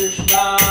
Krishna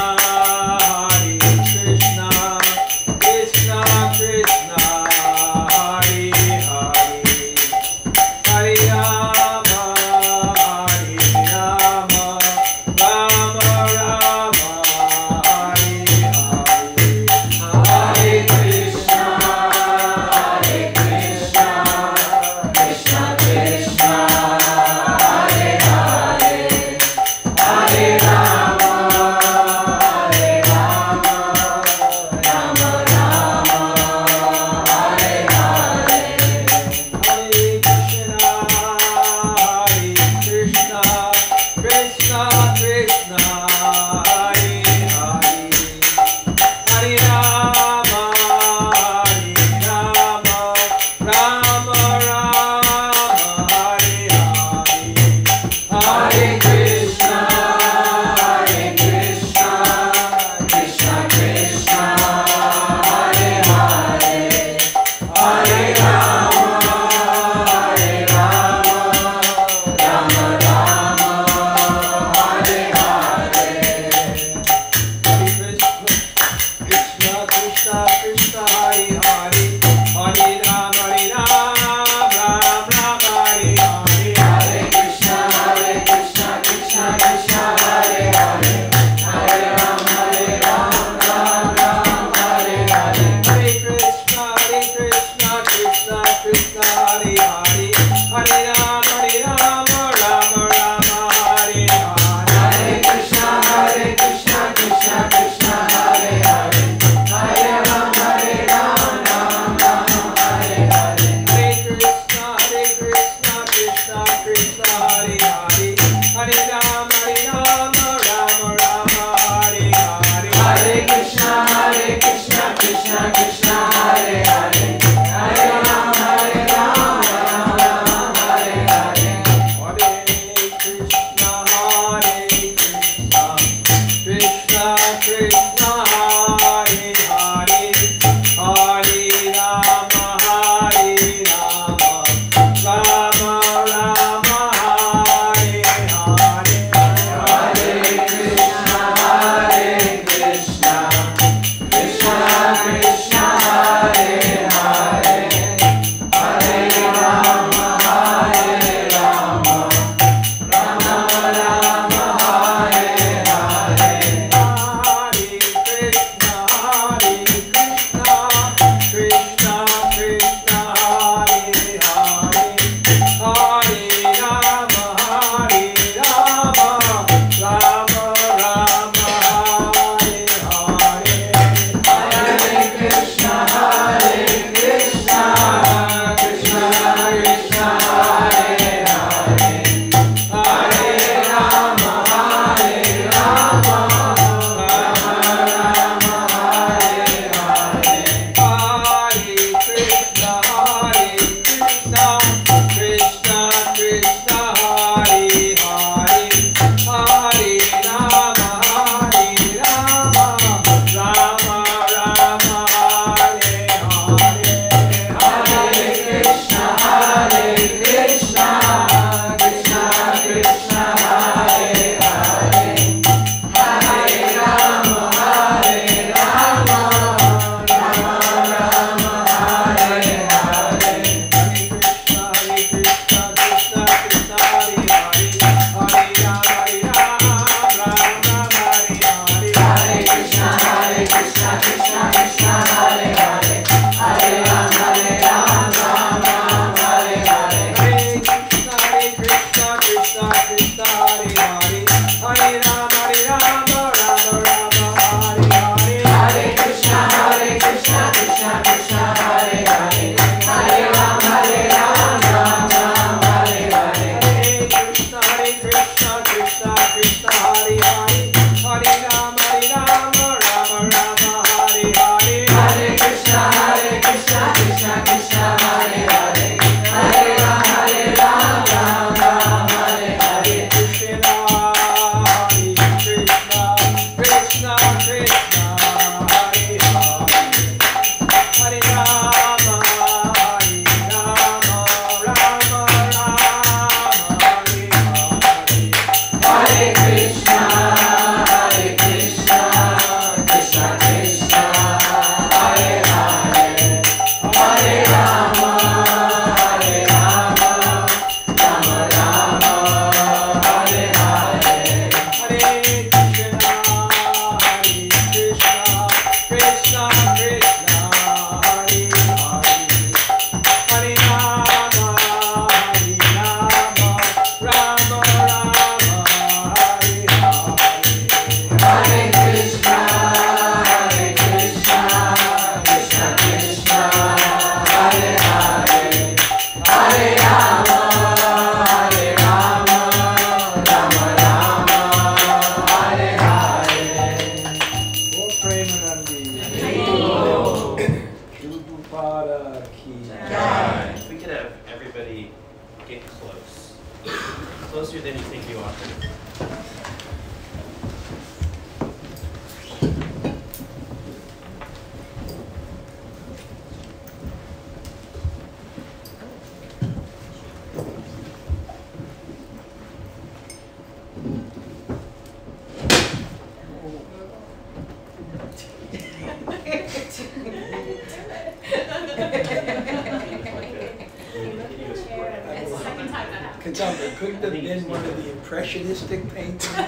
Couldn't have been one of the impressionistic paintings. A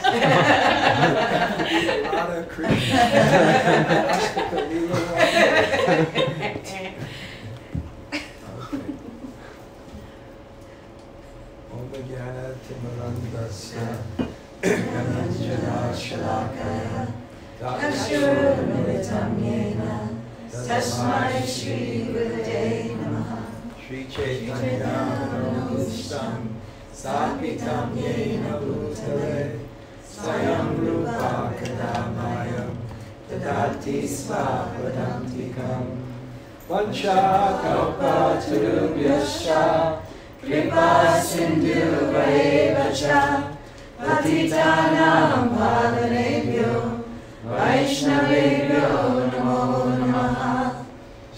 lot of Krishna. Om Jnana Timarandasya Gananjana Shalakaya Takshurmilitam Yena Tasmai Shri Gurave Namaha Shri Chaitanya Namavistam Sakitam Yena Bhutale Swayam Rupa Kadamayam Tadati Svapadantikam Vancha Kalpa Turubhyascha Kripa Sindhu Vaevacha Patitanam Pavanebhyo Vaishnavebhyo Namo Namaha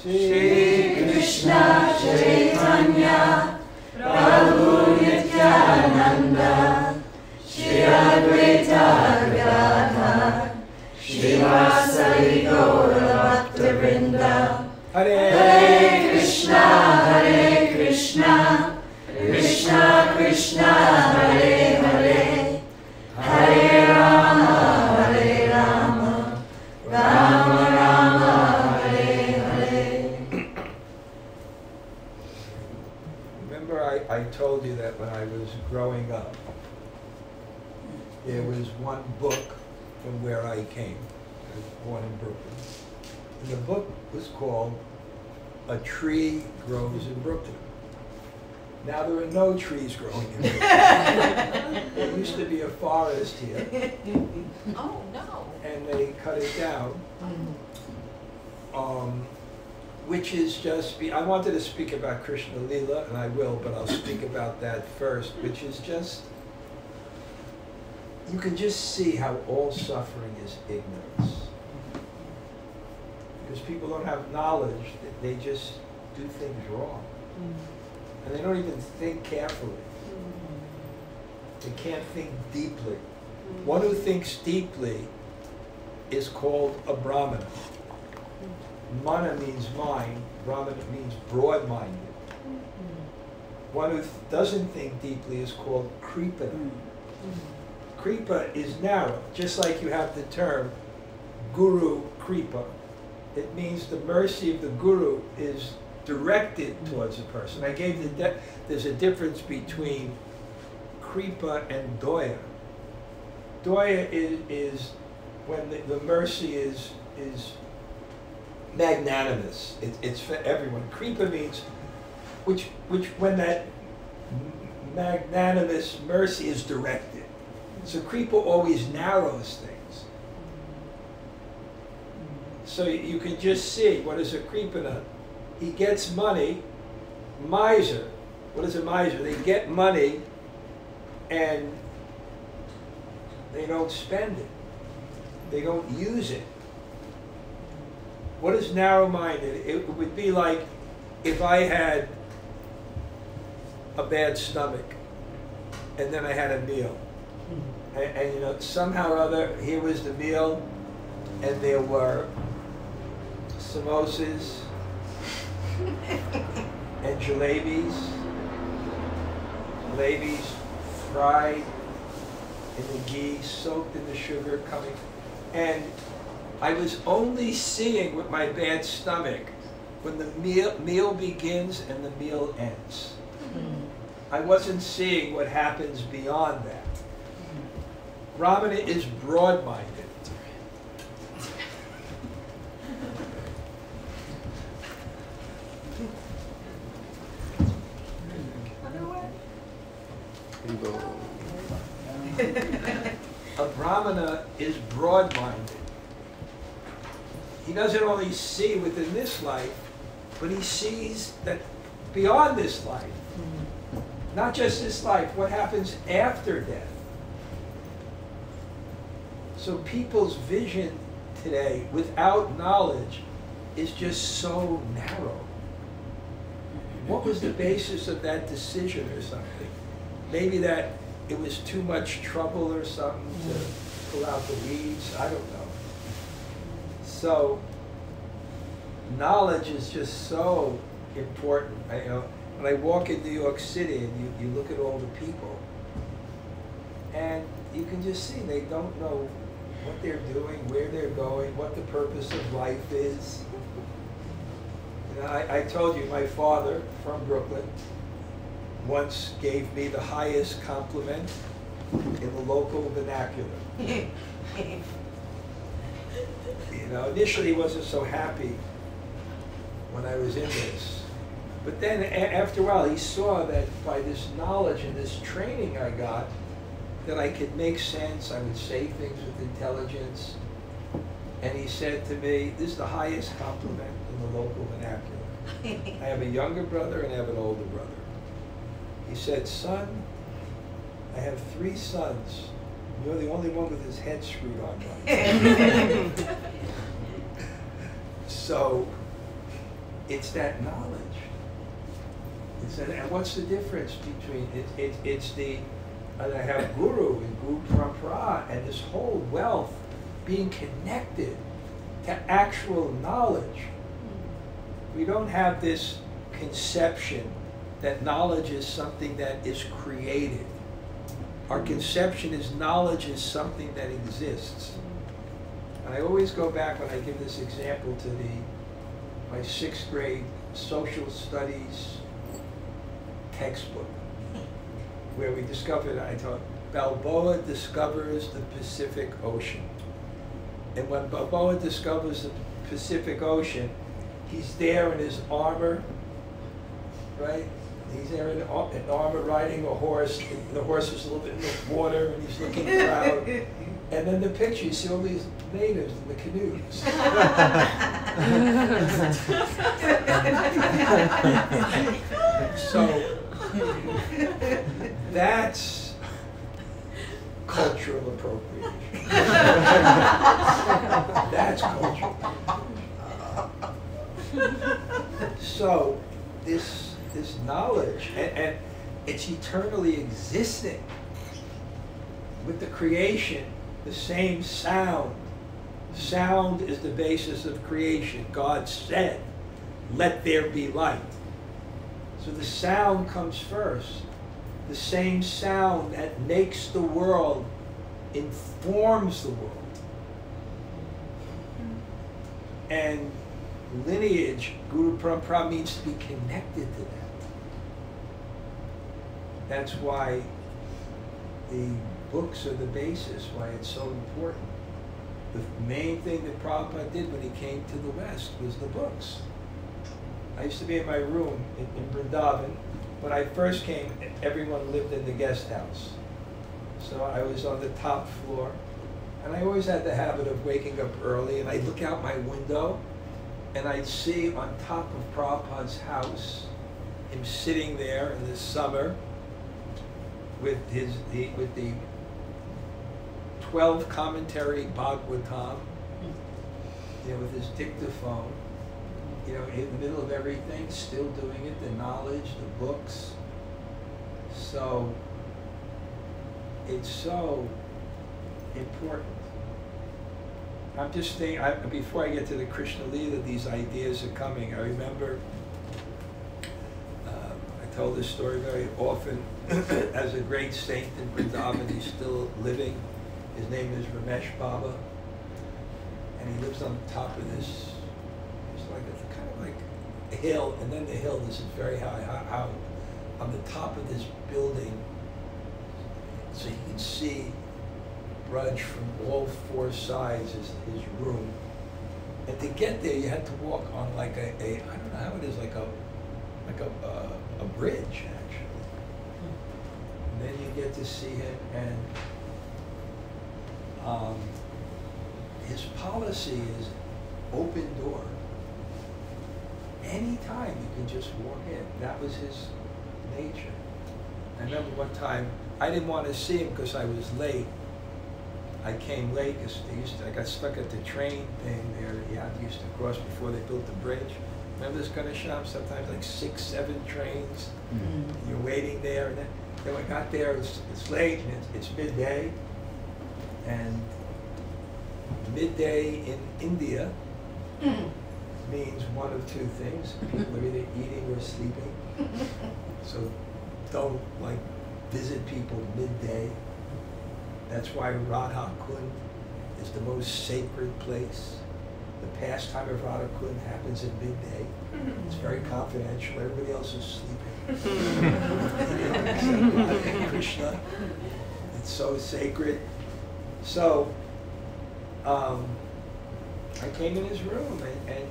Shri Krishna Chaitanya Prabhu Nityananda Shri Advaita Gadadhar Srivasari Gaura Bhaktavrinda Hare Krishna Krishna Krishna Hare Hare Hare Rama Rama Rama Hare Hare. Remember I told you that when I was growing up there was one book from where I came. I was born in Brooklyn. And the book was called A Tree Grows in Brooklyn. Now there are no trees growing in it. There used to be a forest here. Oh, no. And they cut it down. Which is just, I wanted to speak about Krishna Lila, and I will, but I'll speak about that first, which is just, you can just see how all suffering is ignorance. Because people don't have knowledge, they just do things wrong. And they don't even think carefully. They can't think deeply. One who thinks deeply is called a Brahmana. Mana means mind, Brahmana means broad-minded. One who doesn't think deeply is called Kripa. Kripa is narrow, just like you have the term Guru Kripa. It means the mercy of the Guru is directed towards a person. I gave there's a difference between Kripa and Doya. Doya is when the mercy is magnanimous. It's for everyone. Kripa means which when that magnanimous mercy is directed. So Kripa always narrows things. So you can just see what is a Kripana. He gets money. Miser. What is a miser? They get money and they don't spend it. They don't use it. What is narrow-minded? It would be like if I had a bad stomach and then I had a meal. And you know, somehow or other, here was the meal and there were samosas and jalebis fried in the ghee, soaked in the sugar coming. And I was only seeing with my bad stomach when the meal begins and the meal ends. I wasn't seeing what happens beyond that. Brahmana is broad-minded. A Brahmana is broad-minded. He doesn't only see within this life, but he sees that beyond this life, not just this life, what happens after death. So people's vision today, without knowledge, is just so narrow. What was the basis of that decision or something? Maybe that it was too much trouble or something to pull out the weeds, I don't know. So, knowledge is just so important. You know, when I walk in New York City and you look at all the people, and you can just see they don't know what they're doing, where they're going, what the purpose of life is. You know, I told you my father from Brooklyn once gave me the highest compliment in the local vernacular. You know, initially he wasn't so happy when I was in this. But then after a while he saw that by this knowledge and this training I got, that I could make sense, I would say things with intelligence. And he said to me, this is the highest compliment in the local vernacular. I have a younger brother and I have an older brother. He said, son, I have 3 sons. You're the only one with his head screwed on right. So, it's that knowledge. It's that, and what's the difference between, it's the, and I have Guru and Guru Parampara and this whole wealth being connected to actual knowledge. We don't have this conception that knowledge is something that is created. Our conception is knowledge is something that exists. And I always go back when I give this example to my 6th grade social studies textbook, where we discovered, I taught, Balboa discovers the Pacific Ocean. And when Balboa discovers the Pacific Ocean, he's there in his armor, right? He's there in armor riding a horse, and the horse is a little bit in the water, and he's looking proud. And then the picture, you see all these natives in the canoes. So that's cultural appropriation. That's cultural appropriation. So this knowledge, and it's eternally existing with the creation, the same sound. Sound is the basis of creation. God said, "Let there be light." So the sound comes first. The same sound that makes the world informs the world. And lineage, Guru Parampara, means to be connected to that. That's why the books are the basis, why it's so important. The main thing that Prabhupada did when he came to the West was the books. I used to be in my room in Vrindavan. When I first came, everyone lived in the guest house. So I was on the top floor, and I always had the habit of waking up early, and I'd look out my window, and I'd see on top of Prabhupada's house, him sitting there in the summer with the 12 commentary Bhagavatam, with his dictaphone, in the middle of everything, still doing it, the knowledge, the books. So it's so important. I'm just thinking, before I get to the Krishna Leela, these ideas are coming. I remember, I told this story very often, as a great saint in Vrindavan, he's still living. His name is Ramesh Baba, and he lives on the top of this, it's kind of like a hill, and then the hill, this is very high, on the top of this building, so you can see Braj from all four sides is his room. And to get there, you had to walk on like I don't know how it is, like a bridge, actually. And then you get to see him, and his policy is open door. Anytime you can just walk in. That was his nature. I remember one time, I didn't want to see him because I was late. I came late because I got stuck at the train thing there. You used to cross before they built the bridge. Remember this kind of shop? Sometimes like 6, 7 trains. Mm-hmm. You're waiting there, and then I got there. It's late, and it's midday. And midday in India means one of two things. People are either eating or sleeping. So don't visit people midday. That's why Radha Kund is the most sacred place. The pastime of Radha Kund happens at midday. It's very confidential. Everybody else is sleeping. Except Radha and Krishna. It's so sacred. So I came in his room, and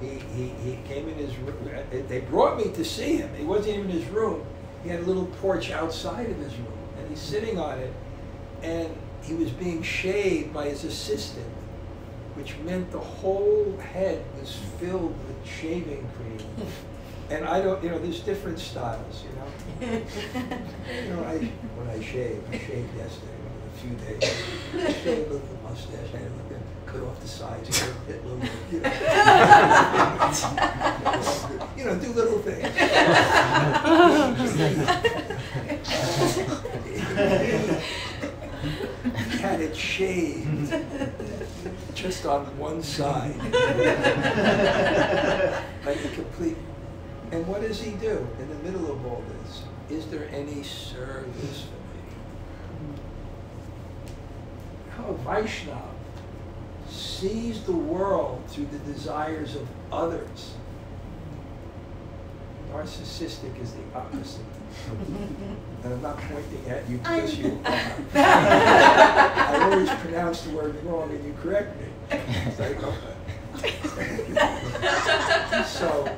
he came in his room. They brought me to see him. He wasn't even in his room. He had a little porch outside of his room, and he's sitting on it, and he was being shaved by his assistant, which meant the whole head was filled with shaving cream. And I don't, there's different styles, when I shaved yesterday, a few days. I shaved a little mustache, I had to cut off the sides, hit a little bit, do little things. He had it shaved just on one side, like a complete. And what does he do in the middle of all this? Is there any service for me? How a Vaishnava sees the world through the desires of others. Narcissistic is the opposite. And I'm not pointing at you because you are. I always pronounce the word wrong and you correct me. It's like, okay. So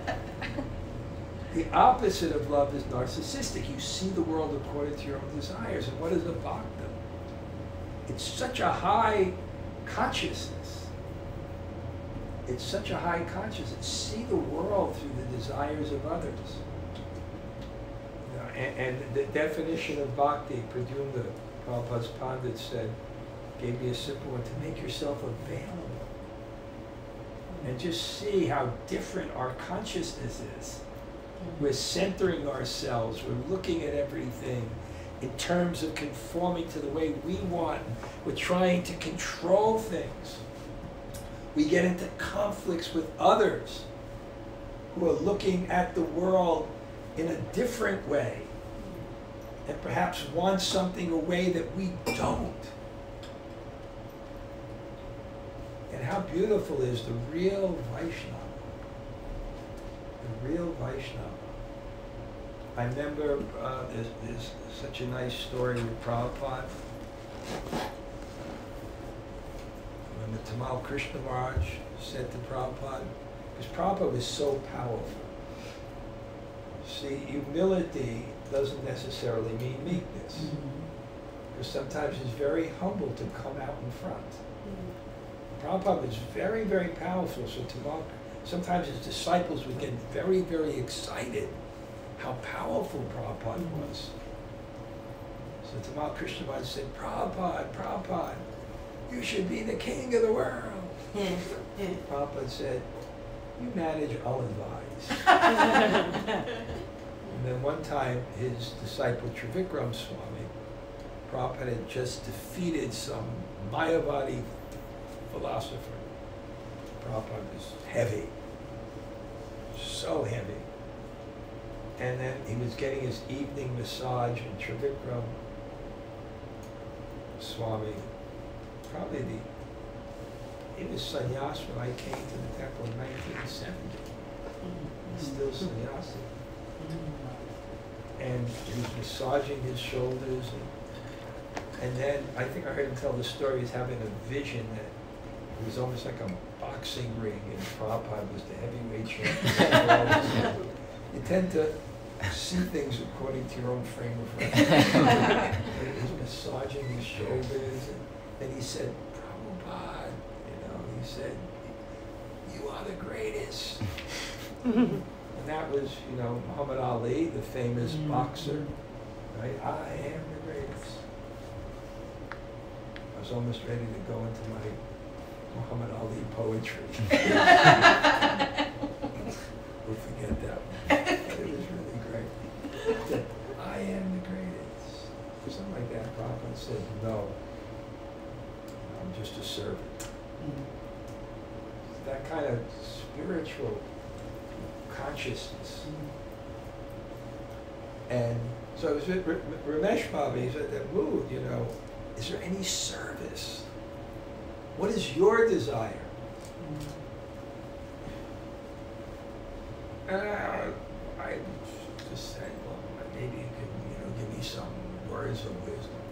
The opposite of love is narcissistic. You see the world according to your own desires. And what is a bhakta? It's such a high consciousness. It's such a high consciousness. See the world through the desires of others. You know, and the definition of bhakti, Pradyumna, Prabhupada's Pandit said, gave me a simple one: to make yourself available. And just see how different our consciousness is. We're centering ourselves, we're looking at everything in terms of conforming to the way we want. We're trying to control things. We get into conflicts with others who are looking at the world in a different way and perhaps want something a way that we don't. And how beautiful is the real Vaishnava. The real Vaishnava. I remember there's such a nice story with Prabhupada. When the Tamal Krishna Maharaj said to Prabhupada, because Prabhupada was so powerful. See, humility doesn't necessarily mean meekness. Because sometimes it's very humble to come out in front. Prabhupada was very, very powerful, so sometimes his disciples would get very, very excited how powerful Prabhupada was. So Tamal Krishna Maharaj said, Prabhupada, you should be the king of the world. Prabhupada said, you manage, I'll advise. And then one time his disciple Trivikram Swami, Prabhupada had just defeated some Mayavadi philosopher. Prabhupada was heavy, so heavy. And then he was getting his evening massage, and Trivikram Swami, he was sannyas when I came to the temple in 1970. He's still sannyasi. And he was massaging his shoulders, and then I think I heard him tell the story. He's having a vision that it was almost like a boxing ring, and Prabhupada was the heavyweight champion. You tend to see things according to your own frame of reference. He was massaging his shoulders, and then he said, Prabhupada, he said, you are the greatest. And that was, Muhammad Ali, the famous boxer, right? I am the greatest. I was almost ready to go into my Muhammad Ali poetry. We'll forget that one. But it was really great. I am the greatest. Or something like that. Prabhupada said, no, I'm just a servant. That kind of spiritual consciousness. And so I was with Ramesh Baba, he's at that mood, is there any service? What is your desire? And I just said, well, maybe you could, give me some words of wisdom.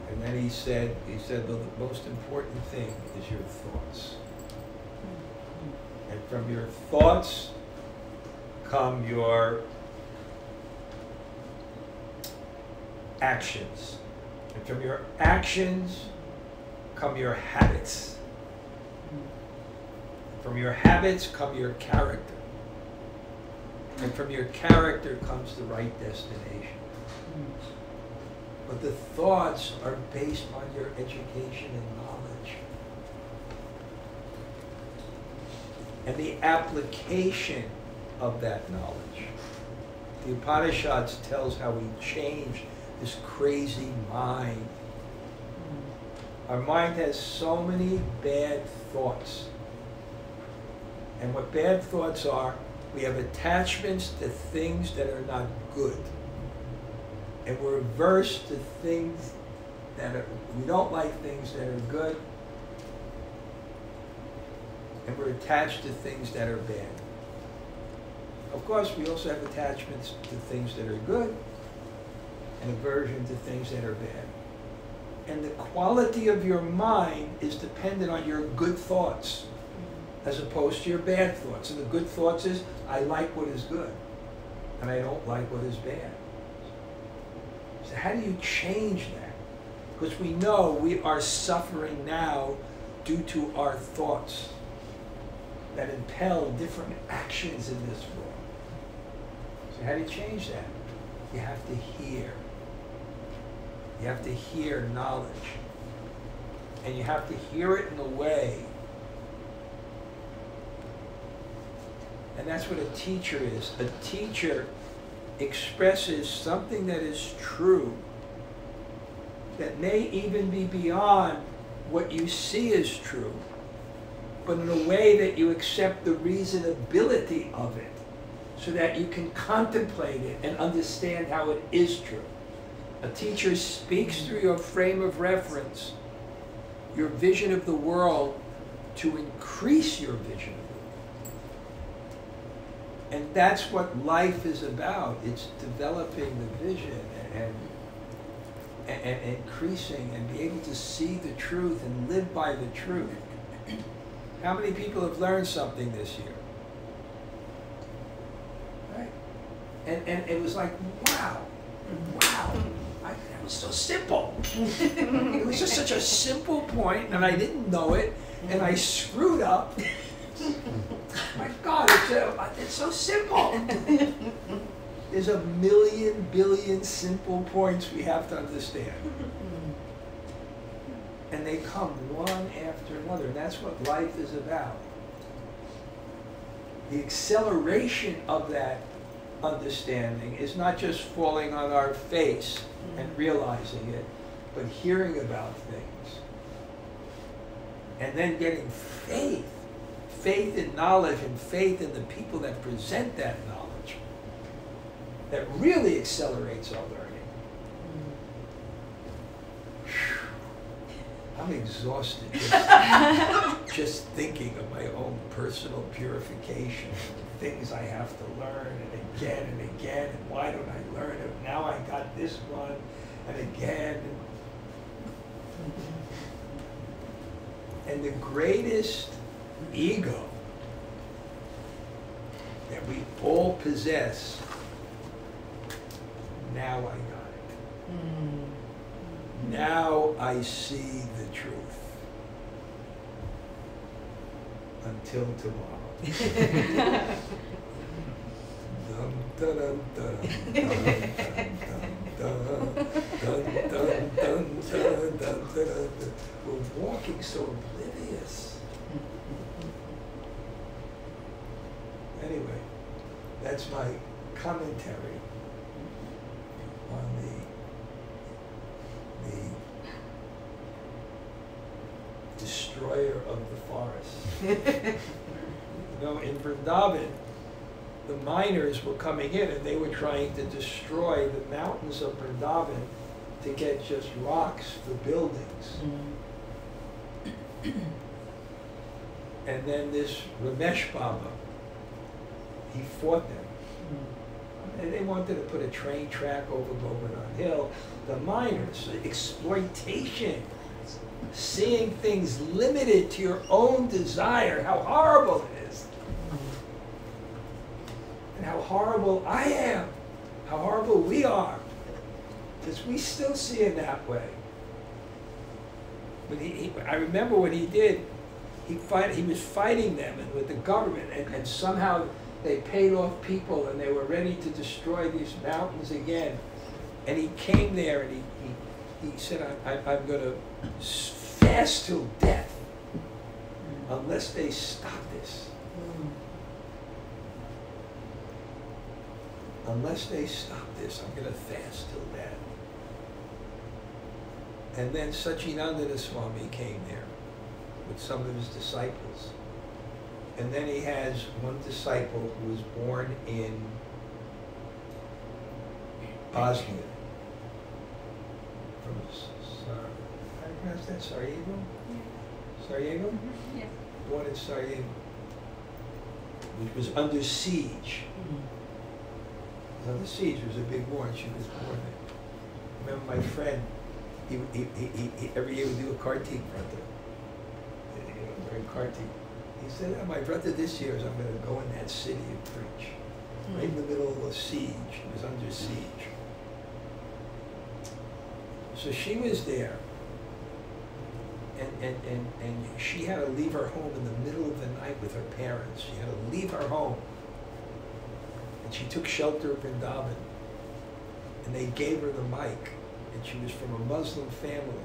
And then he said, the most important thing is your thoughts. And from your thoughts come your actions. And from your actions come your habits. From your habits come your character. And from your character comes the right destination. But the thoughts are based on your education and knowledge. And the application of that knowledge. The Upanishads tells how we change this crazy mind. Our mind has so many bad thoughts. And what bad thoughts are, we have attachments to things that are not good. And we're averse to things that are, we don't like things that are good. And we're attached to things that are bad. Of course, we also have attachments to things that are good and aversion to things that are bad. And the quality of your mind is dependent on your good thoughts as opposed to your bad thoughts. And the good thoughts is, I like what is good. and I don't like what is bad. So how do you change that? Because we know we are suffering now due to our thoughts that impel different actions in this world. So how do you change that? You have to hear. You have to hear knowledge. And you have to hear it in a way. And that's what a teacher is. A teacher expresses something that is true, that may even be beyond what you see as true, but in a way that you accept the reasonability of it, so that you can contemplate it and understand how it is true. A teacher speaks through your frame of reference, your vision of the world, to increase your vision of the world. And that's what life is about. It's developing the vision and increasing and be able to see the truth and live by the truth. How many people have learned something this year? Right? And it was like, wow, that was so simple. It was just such a simple point, and I didn't know it, and I screwed up. My God, it's so simple. There's a million, billion simple points we have to understand. And they come one after another, and that's what life is about. The acceleration of that understanding is not just falling on our face and realizing it, but hearing about things. And then getting faith in knowledge and faith in the people that present that knowledge, that really accelerates our learning. I'm exhausted just thinking of my own personal purification, things I have to learn, and again, and why don't I learn it? Now I got this one, and again. And the greatest ego that we all possess, now I got it. Now I see the truth. Until tomorrow. We're walking so oblivious. Anyway, that's my commentary on the destroyer of the forest. You know, in Vrindavan, the miners were coming in and they were trying to destroy the mountains of Vrindavan to get just rocks for buildings. And then this Ramesh Baba, he fought them. And they wanted to put a train track over Govardhan Hill. The miners, exploitation, seeing things limited to your own desire, how horrible it is. And how horrible I am, how horrible we are. Because we still see it that way. But I remember what he did, he was fighting them and with the government, and somehow they paid off people and they were ready to destroy these mountains again. And he came there and he said, I'm going to fast till death unless they stop this. Unless they stop this, I'm going to fast till death. And then Sachinandana Swami came there with some of his disciples. And then he has one disciple who was born in Bosnia. From how do you pronounce that? Sarajevo? Yeah. Sarajevo? Yes. Born in Sarajevo, which was under siege. It was under siege. It was a big war, and she was born there. I remember my friend. He every year would do a kartik vrata. During kartik. He said, my brother this year is I'm going to go in that city and preach. right in the middle of a siege. He was under siege. So she was there, and she had to leave her home in the middle of the night with her parents. She had to leave her home. And she took shelter in Vrindavan. And they gave her the mic. And she was from a Muslim family.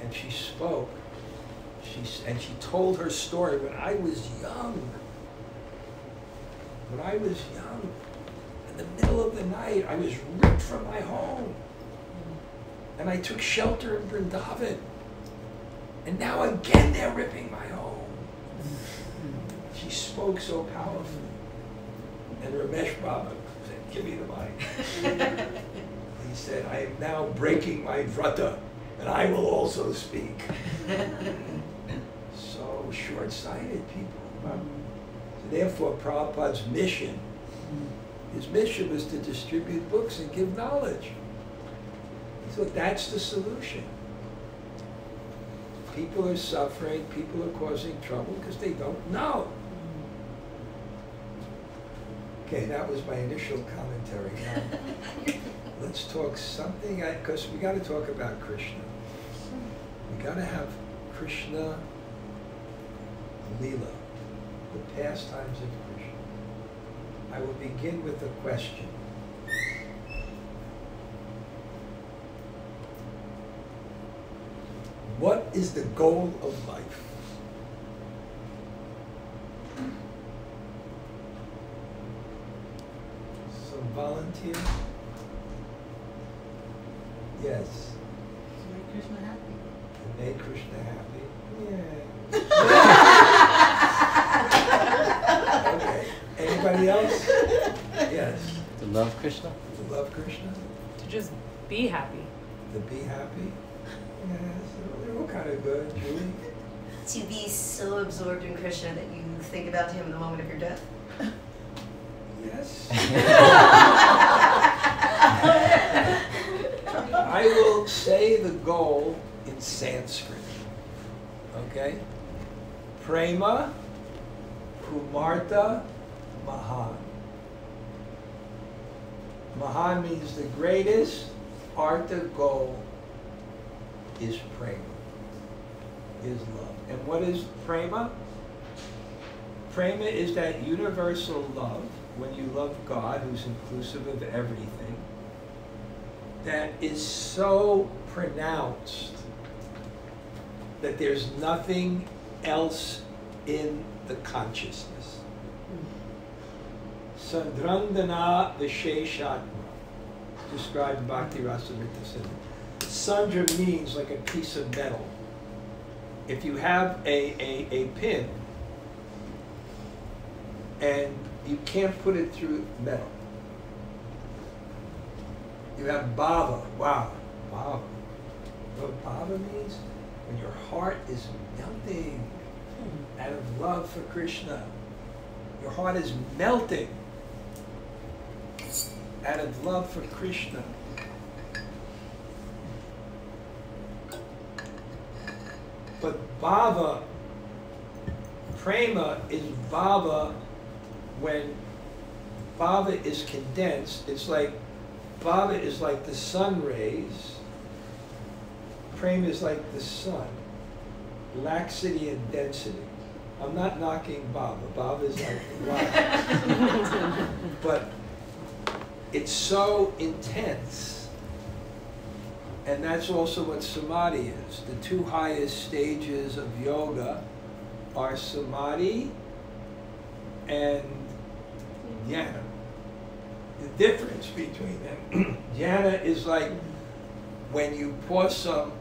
And she spoke. And she told her story. When I was young, in the middle of the night, I was ripped from my home. And I took shelter in Vrindavan. And now again they're ripping my home. She spoke so powerfully. And Ramesh Baba said, give me the mic. He said, I am now breaking my vrata, and I will also speak. So short-sighted people. So therefore, Prabhupada's mission, his mission was to distribute books and give knowledge. So that's the solution. People are suffering, people are causing trouble because they don't know. Okay, that was my initial commentary. Now, let's talk something, because we got to talk about Krishna. We got to have Krishna Leela, the pastimes of Krishna. I will begin with a question. What is the goal of life? Some volunteer? Yes. To make Krishna happy. To make Krishna happy? Yeah. Okay. Anybody else? Yes. To love Krishna? To love Krishna? To just be happy. To be happy? Yes. They're all kind of good. Julie? To be so absorbed in Krishna that you think about him in the moment of your death? Yes. I will say the goal in Sanskrit. Okay? Prema Pumarta Mahan. Mahan means the greatest. Artha, goal, is prema, is love. And what is prema? Prema is that universal love, when you love God, who's inclusive of everything, that is so pronounced that there's nothing else in the consciousness. Sandrandana Visheshatma, described in Bhakti Rasamrita Sindhu. Sandra means like a piece of metal. If you have a pin and you can't put it through metal, you have bhava. Wow, bhava. You know what bhava means? When your heart is melting out of love for Krishna. Your heart is melting out of love for Krishna. But bhava, prema is bhava when bhava is condensed. It's like, bhava is like the sun rays. Prema is like the sun. Laxity and density. I'm not knocking bhava. Bhava is like light. But it's so intense. And that's also what samadhi is. The two highest stages of yoga are samadhi and jnana. The difference between them, jnana is like when you pour some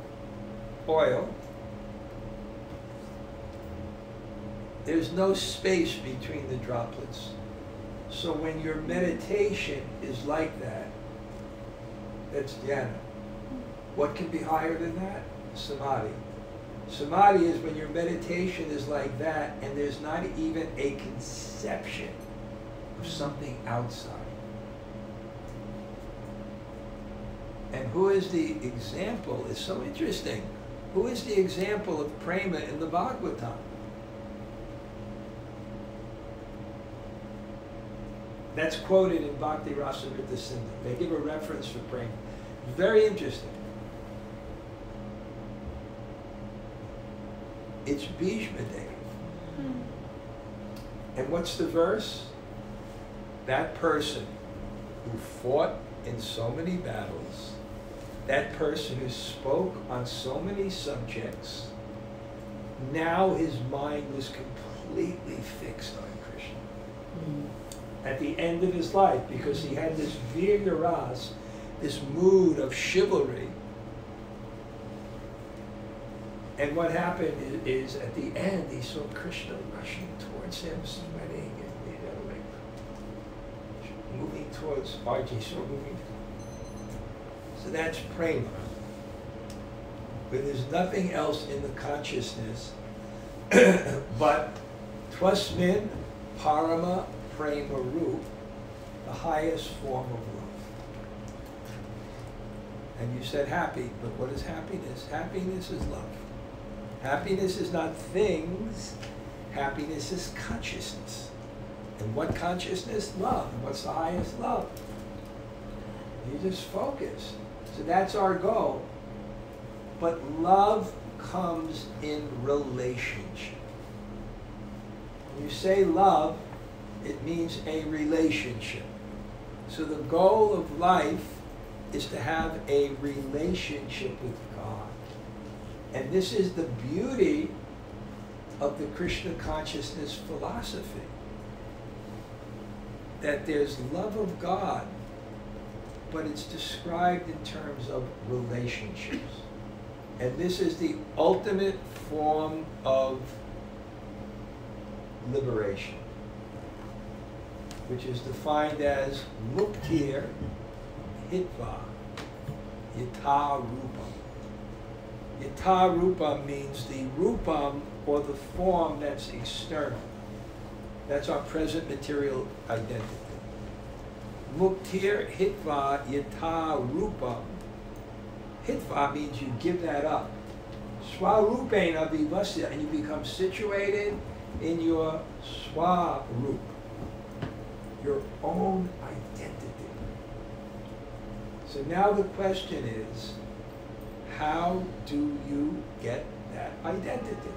oil, there's no space between the droplets. So when your meditation is like that, that's jnana. What can be higher than that? Samadhi. Samadhi is when your meditation is like that and there's not even a conception of something outside. And who is the example? It's so interesting. Who is the example of prema in the Bhagavatam? That's quoted in Bhakti Rasamrita Sindhu. They give a reference for prema. Very interesting. It's Bhishma Dev. And what's the verse? That person who fought in so many battles, that person who spoke on so many subjects, now his mind was completely fixed on Krishna. At the end of his life, because he had this viryaras, this mood of chivalry. And what happened is at the end, he saw Krishna rushing towards him, sweating, and moving towards Arjuna, moving. So that's prema. But there's nothing else in the consciousness but Twasmin Parama Prema Roop, the highest form of love. And you said happy, but what is happiness? Happiness is love. Happiness is not things, happiness is consciousness. And what consciousness? Love. And what's the highest love? You just focus. So that's our goal. But love comes in relationship. When you say love, it means a relationship. So the goal of life is to have a relationship with God. And this is the beauty of the Krishna consciousness philosophy. That there's love of God, but it's described in terms of relationships. And this is the ultimate form of liberation, which is defined as muktir hitva yata rupam. Yata rupam means the rupam, or the form that's external. That's our present material identity. Muktir hitva yata rupam. Hitva means you give that up. Swarupena vivasya, and you become situated in your swarup, your own identity. So now the question is, how do you get that identity?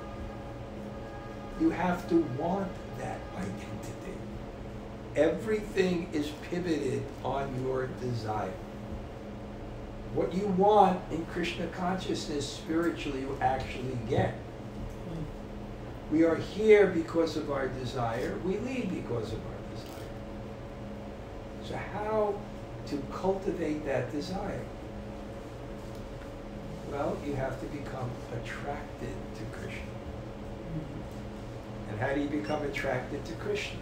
You have to want that identity. Everything is pivoted on your desire. What you want in Krishna consciousness spiritually you actually get. We are here because of our desire. We leave because of our desire. So how to cultivate that desire? Well, you have to become attracted to Krishna. And how do you become attracted to Krishna?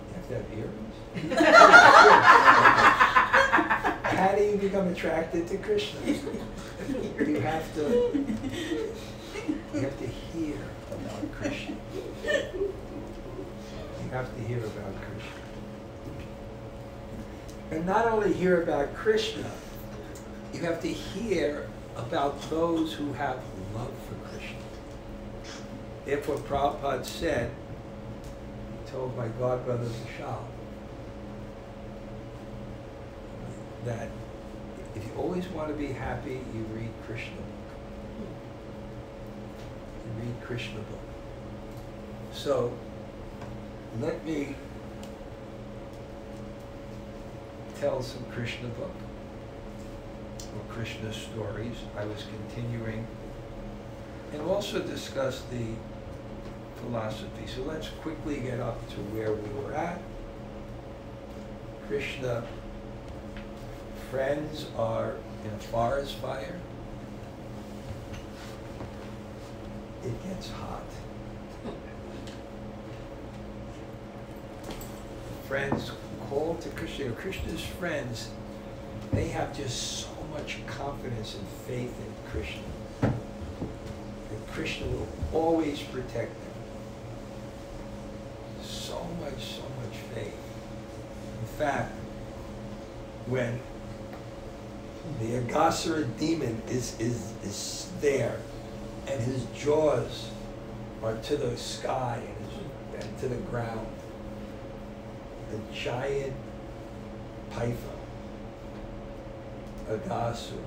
You have to have earrings. How do you become attracted to Krishna? You have to hear about Krishna. You have to hear about Krishna. And not only hear about Krishna, you have to hear about those who have love for Krishna. Therefore, Prabhupada said, he told my godbrother Vishal, that if you always want to be happy, you read Krishna book. You read Krishna book. So let me tell some Krishna book or Krishna stories. I was continuing and also discuss the philosophy. So let's quickly get up to where we were at. Krishna friends are in a forest fire. It gets hot. Friends call to Krishna. Krishna's friends, they have just so much confidence and faith in Krishna. That Krishna will always protect them. So much faith. In fact, when the Aghasura demon is there, and his jaws are to the sky and to the ground, a giant python, a dasura.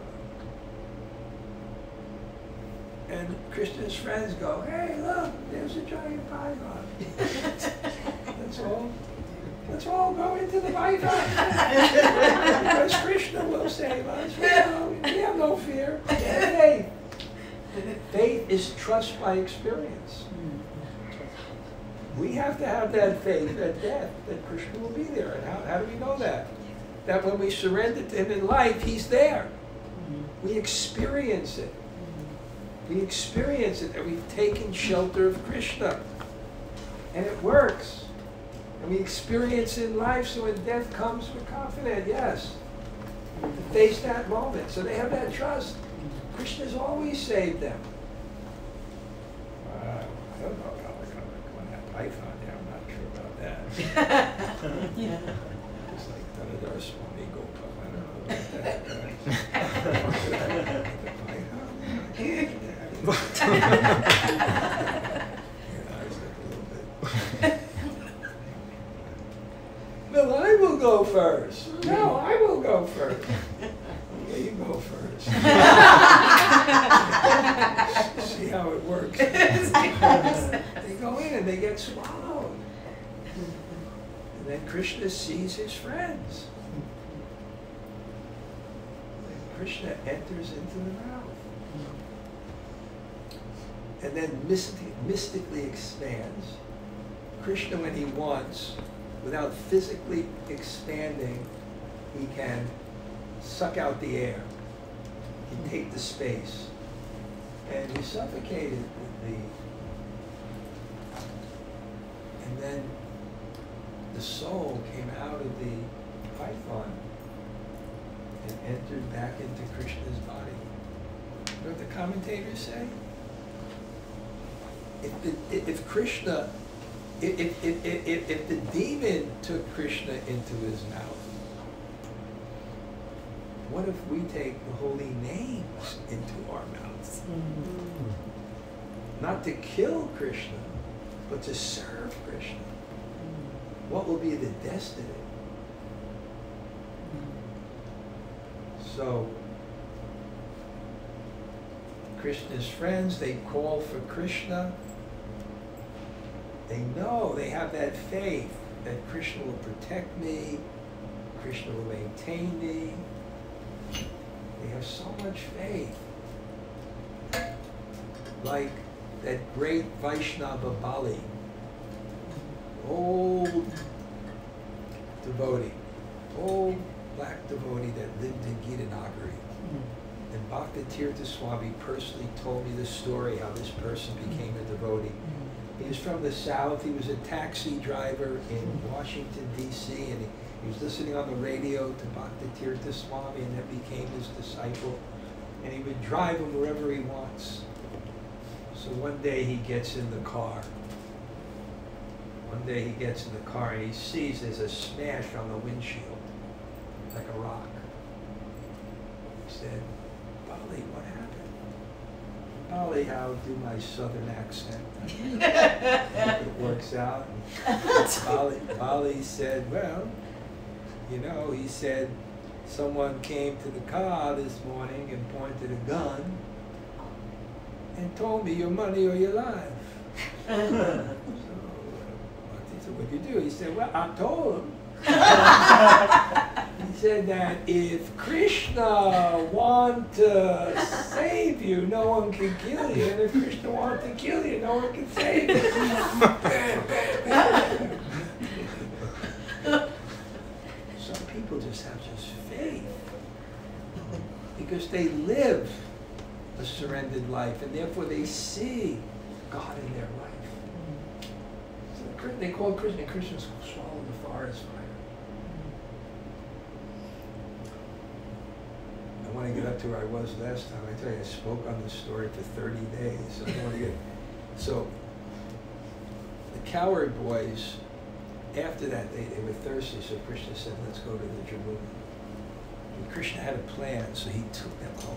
And Krishna's friends go, hey, look, there's a giant python. Let's all go into the python. Because Krishna will save us. We have no fear. Faith. Faith is trust by experience. We have to have that faith at death, that Krishna will be there. And how do we know that? That when we surrender to him in life, he's there. We experience it. We experience it, that we've taken shelter of Krishna. And it works. And we experience it in life, so when death comes, we're confident, yes, to face that moment. So they have that trust. Krishna's always saved them. I don't know how they're going to have python there. I'm not sure about that. Yeah. It's like Dhanurdhara Swami Gopal. I don't know about that. No, I will go first. No, I will go first. Okay, you go first. See how it works. They go in and they get swallowed. And then Krishna sees his friends. And Krishna enters into the mouth. And then mystically expands. Krishna, when he wants, without physically expanding, he can suck out the air. He can take the space. And he suffocated and then the soul came out of the python and entered back into Krishna's body. You know what the commentators say? If Krishna, if the demon took Krishna into his mouth, what if we take the holy names into our mouths? Mm-hmm. Not to kill Krishna, but to serve Krishna. Mm-hmm. What will be the destiny? Mm-hmm. So, Krishna's friends, they call for Krishna. They know, they have that faith that Krishna will protect me, Krishna will maintain me. They have so much faith. Like that great Vaishnava Bali, old devotee, old black devotee that lived in Gitanagari. And Bhakti-tirtha Swami personally told me the story how this person became a devotee. He was from the South. He was a taxi driver in Washington, D.C., and he was listening on the radio to Bhakti-tirtha Swami, and then became his disciple. And he would drive him wherever he wants. So one day he gets in the car. One day he gets in the car and he sees there's a smash on the windshield, like a rock. He said, Bali, what happened? Bali, I'll do my southern accent. It works out. Bali said, well, you know, he said, someone came to the car this morning and pointed a gun and told me your money or your life. So, he said, what'd you do? He said, well, I told him. He said that if Krishna wants to save you, no one can kill you. And if Krishna wants to kill you, no one can save you. Some people just have faith because they live a surrendered life and therefore they see God in their life. So they call Krishna, and Krishna swallowed the forest fire. I want to get up to where I was last time. I tell you, I spoke on this story for 30 days. I don't want to get... So, the cowherd boys, after that, they were thirsty, so Krishna said, let's go to the Jamuna. And Krishna had a plan, so he took them a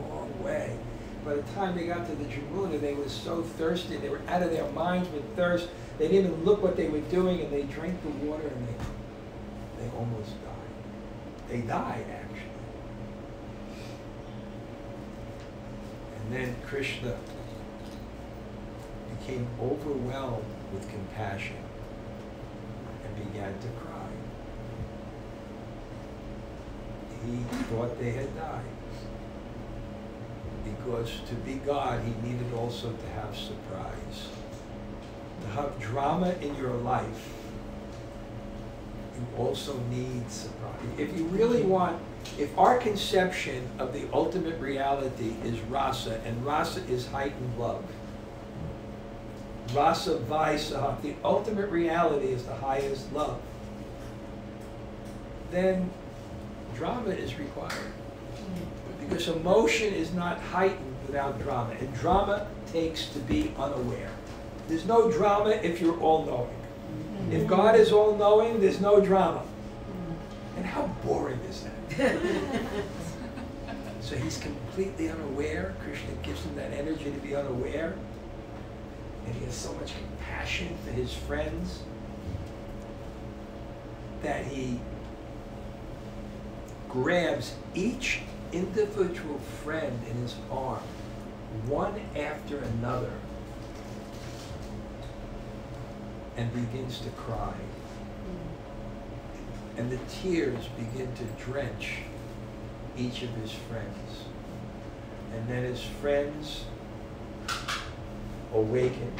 long way. By the time they got to the Jamuna, they were so thirsty, they were out of their minds with thirst. They didn't even look what they were doing, and they drank the water, and they almost died. They died, actually. And then Krishna became overwhelmed with compassion and began to cry. He thought they had died. Because to be God, he needed also to have surprise. To have drama in your life, you also need surprise. If you really want, if our conception of the ultimate reality is rasa, and rasa is heightened love, rasa vaisa, the ultimate reality is the highest love, then drama is required. Because emotion is not heightened without drama. And drama takes to be unaware. There's no drama if you're all-knowing. If God is all-knowing, there's no drama. And how boring is that? So he's completely unaware. Krishna gives him that energy to be unaware. And he has so much compassion for his friends that he grabs each individual friend in his arm, one after another, and begins to cry. And the tears begin to drench each of his friends. And then his friends awaken.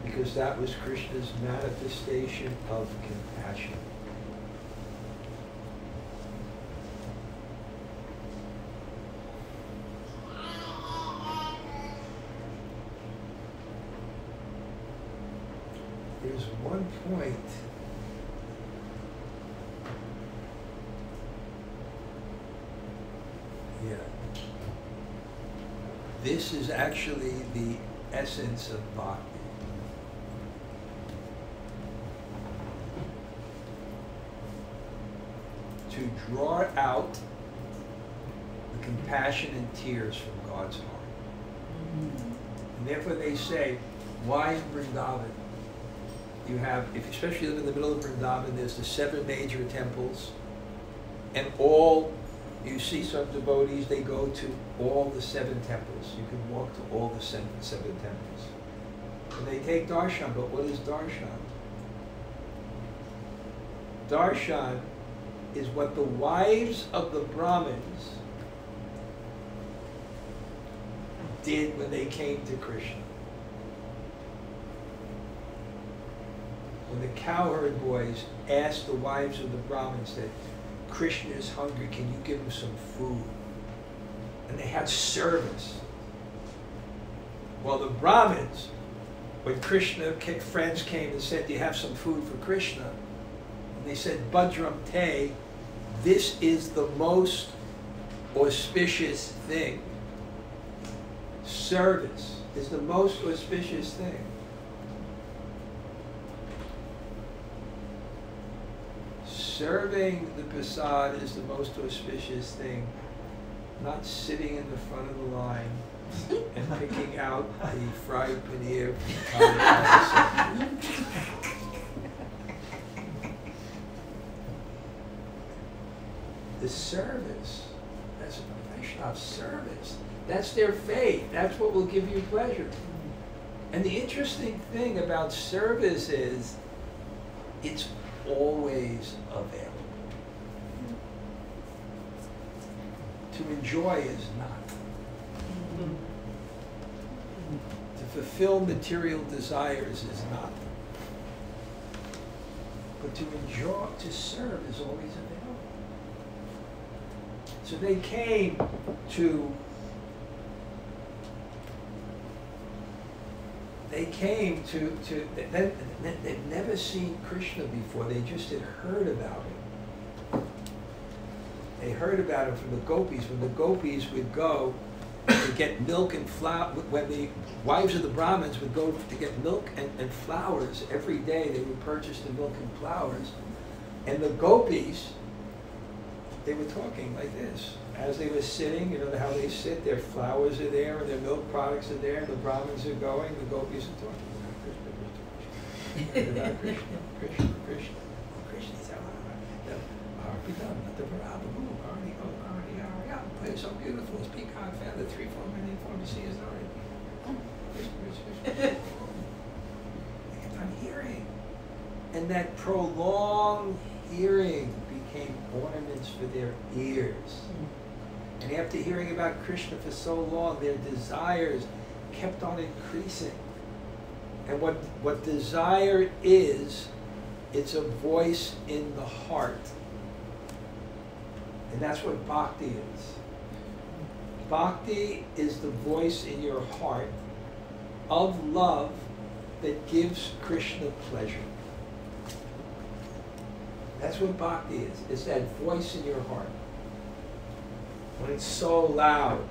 Because that was Krishna's manifestation of compassion. There's one point here. This is actually the essence of bhakti. To draw out the compassion and tears from God's heart. And therefore they say, why in Vrindavan? You have, if especially live in the middle of Vrindavan, there's the 7 major temples, and you see some devotees, they go to all the 7 temples. You can walk to all the seven temples. And they take darshan, but what is darshan? Darshan is what the wives of the Brahmins did when they came to Krishna. When the cowherd boys asked the wives of the Brahmins that Krishna is hungry, can you give him some food? And they had service. Well, the Brahmins, when Krishna friends came and said, do you have some food for Krishna? And they said, Bhadram Te, this is the most auspicious thing. Service is the most auspicious thing. Serving the prasad is the most auspicious thing. Not sitting in the front of the line and picking out the fried paneer. The service, that's a Vaishnava service. That's their faith. That's what will give you pleasure. And the interesting thing about service is it's always available. To enjoy is not. To fulfill material desires is not. But to enjoy, to serve is always available. So they came to they've never seen Krishna before. They just had heard about him. They heard about him from the gopis. When the gopis would go to get milk and flour, when the wives of the Brahmins would go to get milk and flowers every day, they would purchase the milk and flowers. And the gopis they were talking like this. As they were sitting, you know how they sit, their flowers are there, and their milk products are there, the Brahmins are going, the gopis are talking. Krishna, Krishna, Krishna, Krishna. Krishna is play so beautiful, his peacock feather, 3 4 minute form, you see his already. Krishna. They kept on hearing. And that prolonged hearing became ornaments for their ears. And after hearing about Krishna for so long, their desires kept on increasing. And what desire is, it's a voice in the heart. And that's what bhakti is. Bhakti is the voice in your heart of love that gives Krishna pleasure. That's what bhakti is. It's that voice in your heart. When it's so loud.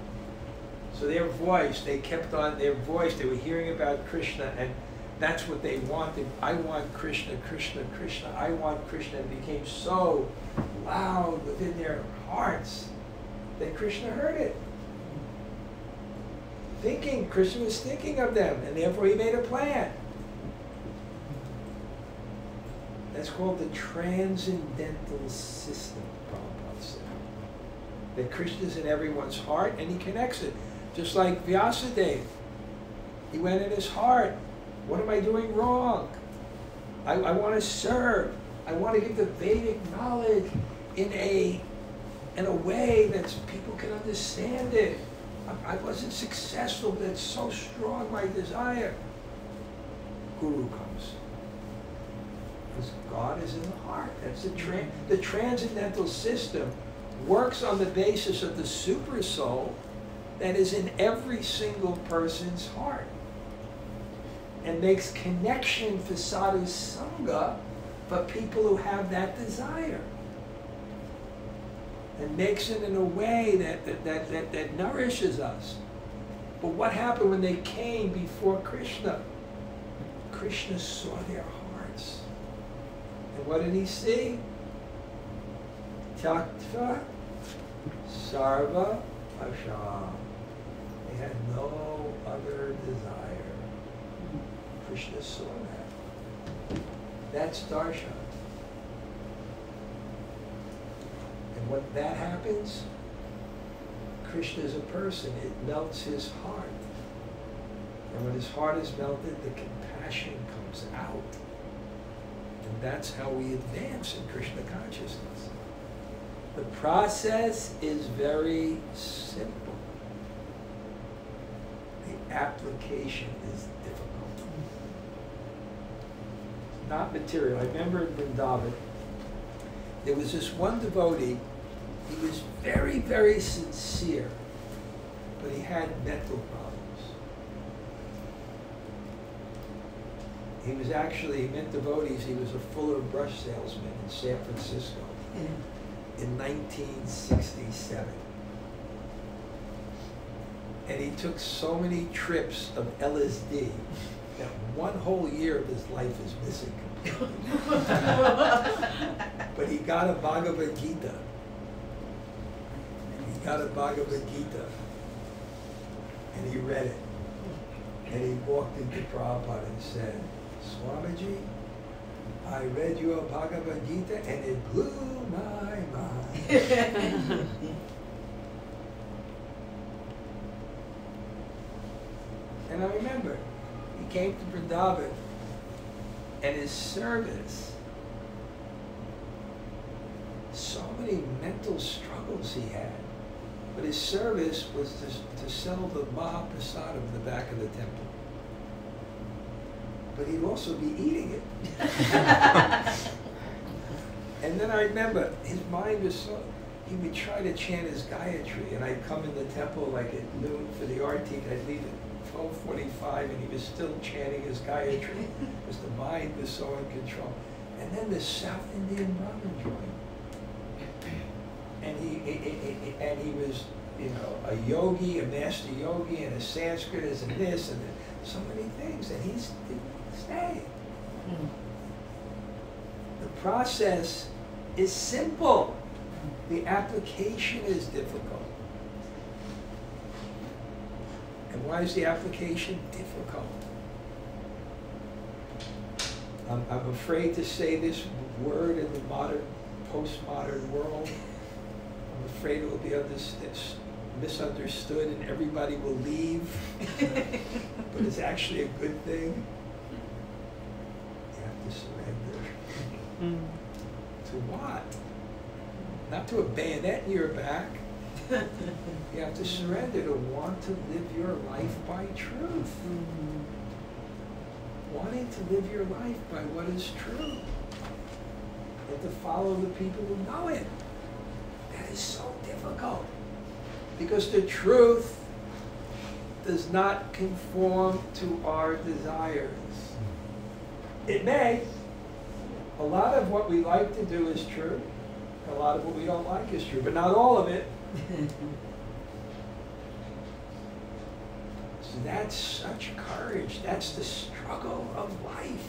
So their voice, they kept on their voice, they were hearing about Krishna, and that's what they wanted. I want Krishna, Krishna, Krishna, I want Krishna. It became so loud within their hearts that Krishna heard it. Krishna was thinking of them, and therefore he made a plan. That's called the transcendental system, Prabhupada said. That Krishna is in everyone's heart, and he connects it. Just like Vyasadeva. He went in his heart. What am I doing wrong? I want to serve. I want to give the Vedic knowledge in a way that people can understand it. I wasn't successful, but it's so strong, my desire. Guru comes. Because God is in the heart. That's the transcendental system works on the basis of the super soul that is in every single person's heart. And makes connection for sadhu sangha for people who have that desire. And makes it in a way that nourishes us. But what happened when they came before Krishna? Krishna saw their hearts. And what did he see? Taktva sarva asham. They had no other desire. Krishna saw that. That's Darshan. And when that happens, Krishna is a person. It melts his heart. And when his heart is melted, the compassion comes out. And that's how we advance in Krishna consciousness. The process is very simple. The application is difficult. It's not material. I remember in Vrindavan, there was this one devotee. He was very, very sincere, but he had mental problems. He was actually, he met devotees, he was a Fuller brush salesman in San Francisco in 1967. And he took so many trips of LSD that 1 whole year of his life is missing completely. But he got a Bhagavad Gita. He got a Bhagavad Gita. And he read it. And he walked into Prabhupada and said, Swamiji, I read your Bhagavad Gita and it blew my mind. And I remember, he came to Vrindavan, and his service, so many mental struggles he had, but his service was to sell the Mahaprasadam in the back of the temple. But he'd also be eating it. And then I remember, his mind was so, he would try to chant his Gayatri, and I'd come in the temple like at noon for the arti, I'd leave at 12:45, and he was still chanting his Gayatri, because the mind was so in control. And then the South Indian Brahmin joined. And he was, you know, a yogi, a master yogi, and a Sanskrit and this, and so many things, and he didn't stay. The process is simple. The application is difficult. And why is the application difficult? I'm afraid to say this word in the modern, postmodern world. I'm afraid it will be misunderstood and everybody will leave. But it's actually a good thing. You have to surrender. To what? Not to a bayonet in your back. You have to surrender to want to live your life by truth. Wanting to live your life by what is true. And to follow the people who know it. That is so difficult. Because the truth does not conform to our desires. It may. A lot of what we like to do is true. A lot of what we don't like is true, but not all of it. So that's such courage. That's the struggle of life.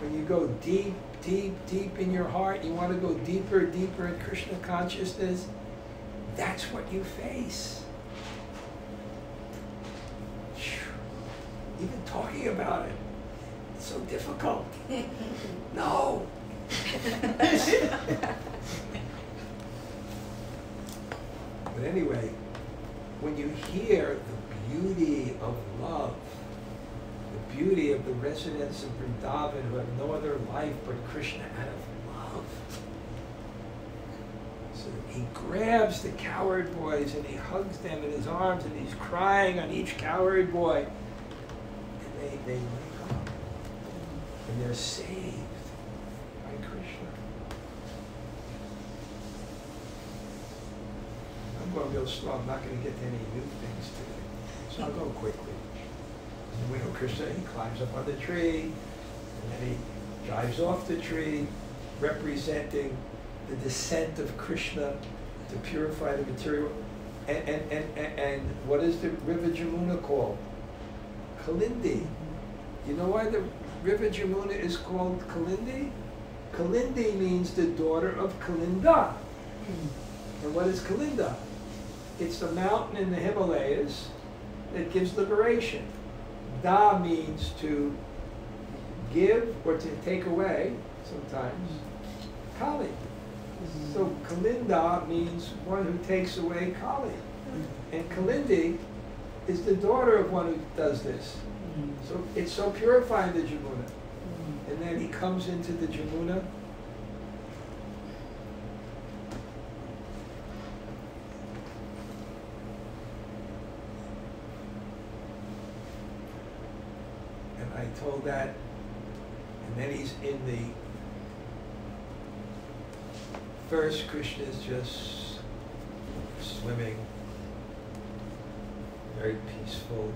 When you go deep, deep, deep in your heart, you want to go deeper, deeper in Krishna consciousness, that's what you face. Even talking about it, it's so difficult. No. But anyway, when you hear the beauty of love, the beauty of the residents of Vrindavan who have no other life but Krishna out of love. So he grabs the coward boys and he hugs them in his arms and he's crying on each coward boy. And they wake up and they're saved by Krishna. I'm going real slow. I'm not going to get to any new things today. So I'll go quickly. And we know Krishna, he climbs up on the tree, and then he drives off the tree, representing the descent of Krishna to purify the material. And what is the river Jamuna called? Kalindi. You know why the river Jamuna is called Kalindi? Kalindi means the daughter of Kalinda. And what is Kalinda? It's the mountain in the Himalayas that gives liberation. Da means to give or to take away, sometimes. Kali. So Kalinda means one who takes away Kali. And Kalindi is the daughter of one who does this. So it's so purifying, the Jamuna. And then he comes into the Jamuna. And I told that, and then he's in the first, Krishna is just swimming, very peaceful.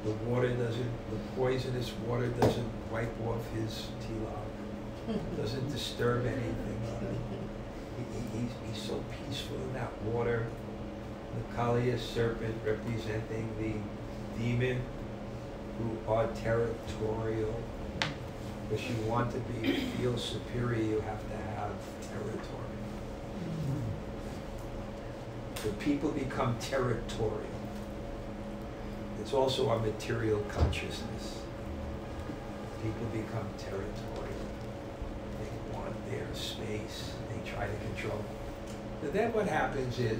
The water doesn't, the poisonous water doesn't wipe off his tilak, doesn't disturb anything. He's so peaceful in that water. The Kaliya serpent representing the demon who are territorial. If you want to feel superior, you have to have territory. So people become territorial. It's also our material consciousness. People become territorial. They want their space. They try to control. But then what happens is,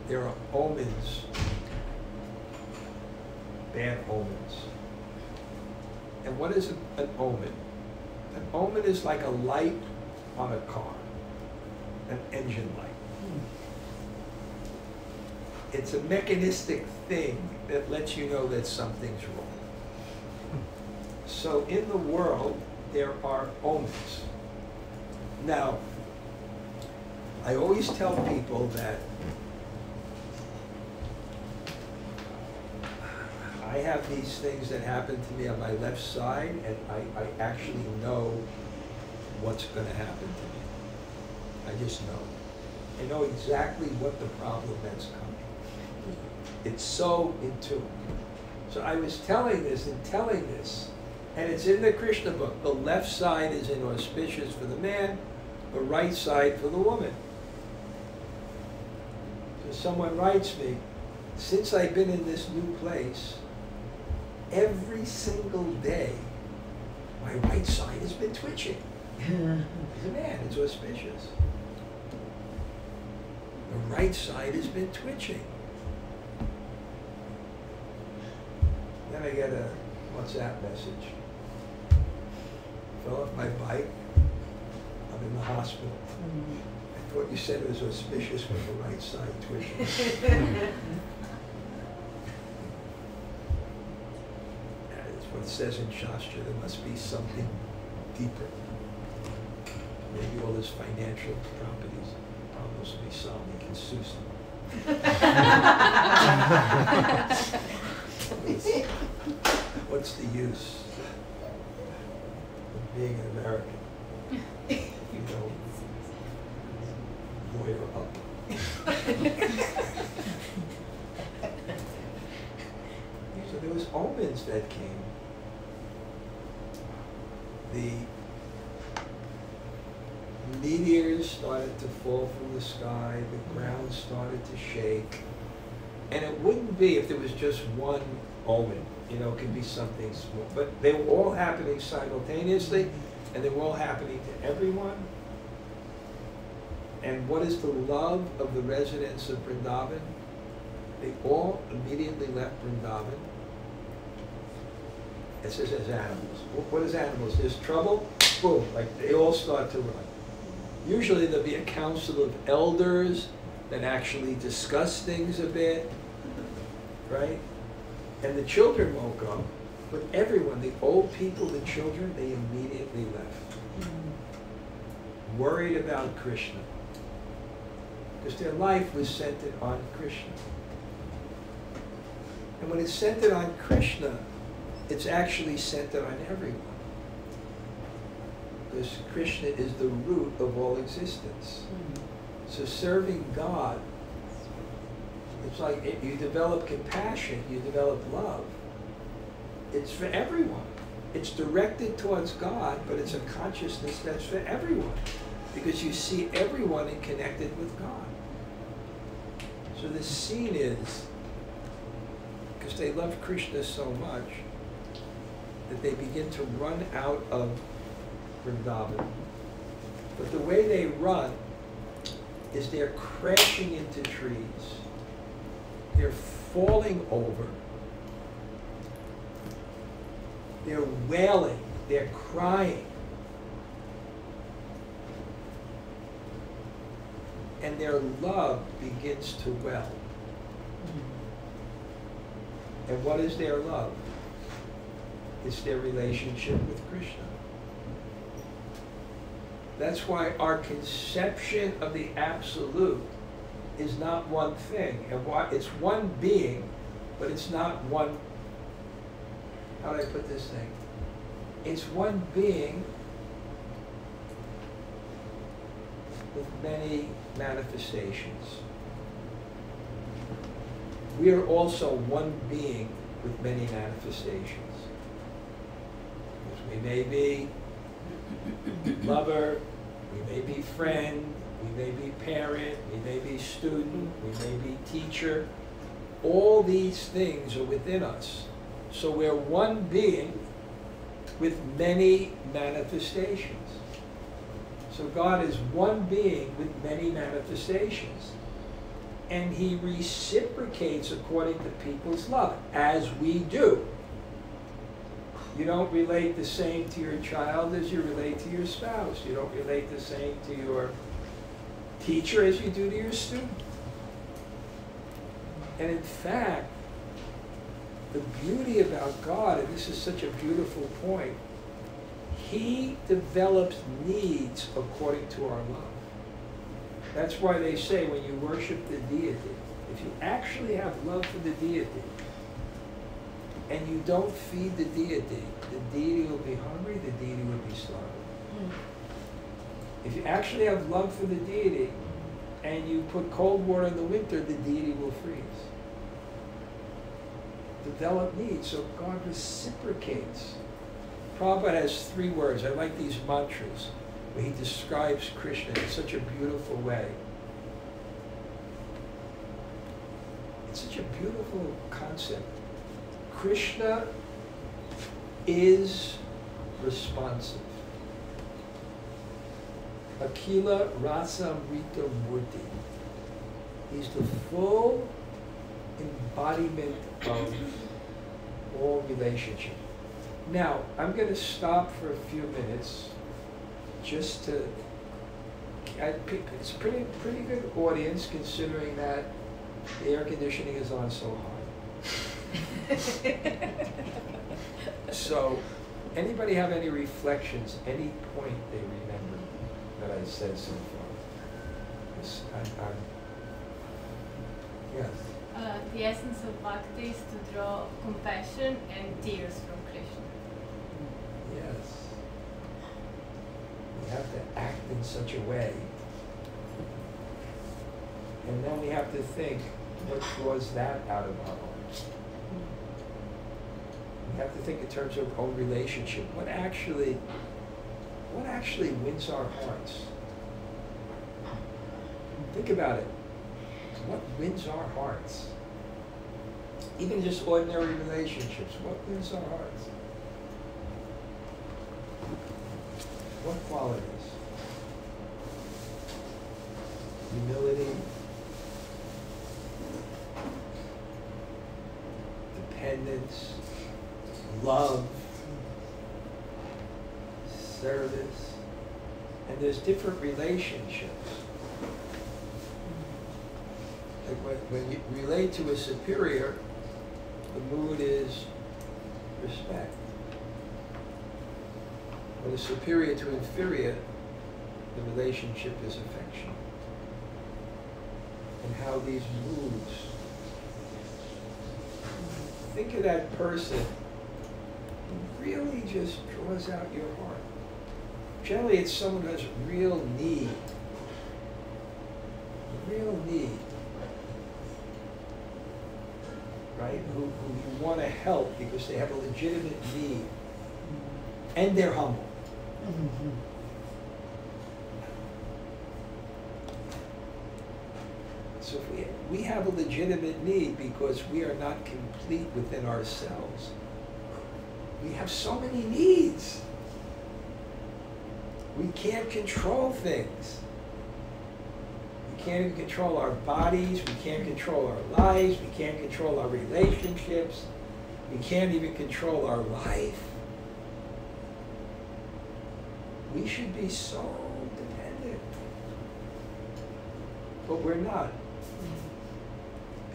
there are omens, bad omens. And what is an omen? An omen is like a light on a car, an engine light. It's a mechanistic thing that lets you know that something's wrong. So in the world, there are omens. Now, I always tell people that I have these things that happen to me on my left side, and I actually know what's going to happen to me. I just know. I know exactly what the problem that's coming. It's so in tune. So I was telling this and telling this, and it's in the Krishna book. The left side is inauspicious for the man, the right side for the woman. So someone writes me, since I've been in this new place, every single day, my right side has been twitching. As a man, it's auspicious. The right side has been twitching. Then I get a WhatsApp message. Fell off my bike. I'm in the hospital. I thought you said it was auspicious with the right side twitching. That's what it says in Shastra. There must be something deeper. Maybe all his financial properties are supposed to be Swami can sue someone. What's the use of being an American? You don't lawyer up. So there was omens that came. The meteors started to fall from the sky, the ground started to shake, and it wouldn't be if there was just one omen, you know, it could be something small, but they were all happening simultaneously, and they were all happening to everyone. And what is the love of the residents of Vrindavan? They all immediately left Vrindavan. It says as animals. What is animals? There's trouble, boom, like they all start to run. Usually there'll be a council of elders that actually discuss things a bit, right? And the children won't go, but everyone, the old people, the children, they immediately left. Worried about Krishna. Because their life was centered on Krishna. And when it's centered on Krishna, it's actually centered on everyone. Because Krishna is the root of all existence. So serving God, it's like you develop compassion, you develop love. It's for everyone. It's directed towards God, but it's a consciousness that's for everyone. Because you see everyone and connected with God. So the scene is, because they love Krishna so much, that they begin to run out of Vrindavan. But the way they run is they're crashing into trees. They're falling over. They're wailing. They're crying. And their love begins to well. And what is their love? It's their relationship with Krishna. That's why our conception of the Absolute is not one thing. And why it's one being, but it's not one, how do I put this thing? It's one being with many manifestations. We are also one being with many manifestations. We may be lover, we may be friend, we may be parent, we may be student, we may be teacher. All these things are within us. So we're one being with many manifestations. So God is one being with many manifestations. And he reciprocates according to people's love, as we do. You don't relate the same to your child as you relate to your spouse. You don't relate the same to your teacher as you do to your student. And in fact, the beauty about God, and this is such a beautiful point, he develops needs according to our love. That's why they say when you worship the deity, if you actually have love for the deity, and you don't feed the deity will be hungry, the deity will be starving. If you actually have love for the deity, and you put cold water in the winter, the deity will freeze. develop needs. So God reciprocates. Prabhupada has 3 words. I like these mantras where he describes Krishna in such a beautiful way. It's such a beautiful concept. Krishna is responsive. Akila Rasa Rita Murti. He's the full embodiment of all relationship. Now, I'm going to stop for a few minutes just to, it's a pretty good audience considering that the air conditioning is on so high. So, anybody have any reflections, any point they remember that I said so far? Yes. The essence of bhakti is to draw compassion and tears from Krishna. Yes. We have to act in such a way. And then we have to think, what draws that out of our hearts? We have to think in terms of our relationship. What actually wins our hearts? Think about it. What wins our hearts? Even just ordinary relationships, what wins our hearts? What qualities? Humility, dependence, love, service, and there's different relationships. Like when you relate to a superior, the mood is respect. When a superior to inferior, the relationship is affection. And how these moods, think of that person who really just draws out your heart. Generally, it's someone who has real need. Real need. Right? Who you want to help because they have a legitimate need. And they're humble. Mm-hmm. So if we have a legitimate need because we are not complete within ourselves. We have so many needs. We can't control things. We can't even control our bodies. We can't control our lives. We can't control our relationships. We can't even control our life. We should be so dependent. But we're not.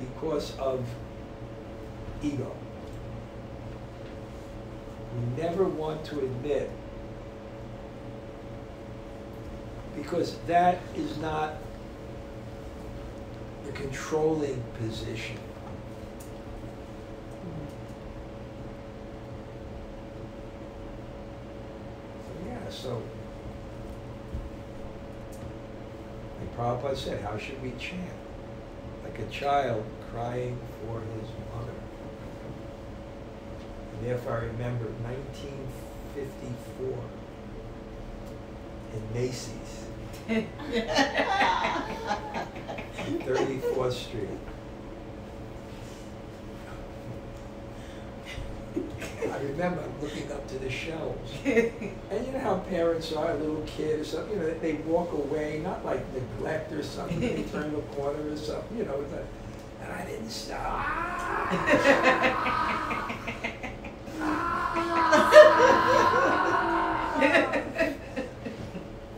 Because of ego. We never want to admit, because that is not the controlling position. So, like Prabhupada said, how should we chant? Like a child crying for his mother. And therefore I remember 1954 in Macy's, 34th Street. I remember looking up to the shelves. And you know how parents are, a little kid or something, you know, they walk away, not like neglect or something, they turn the corner or something, you know, and I didn't stop.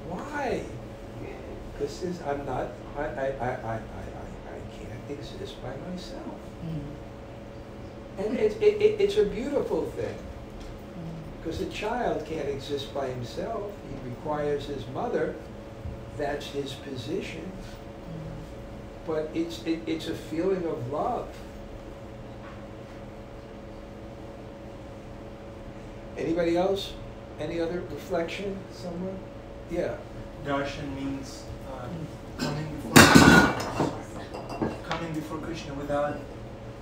Why? Because I'm not, I can't exist by myself. And it's a beautiful thing, because a child can't exist by himself. He requires his mother. That's his position. But it's a feeling of love. Anybody else? Any other reflection? Someone? Yeah. Darshan means coming before Krishna without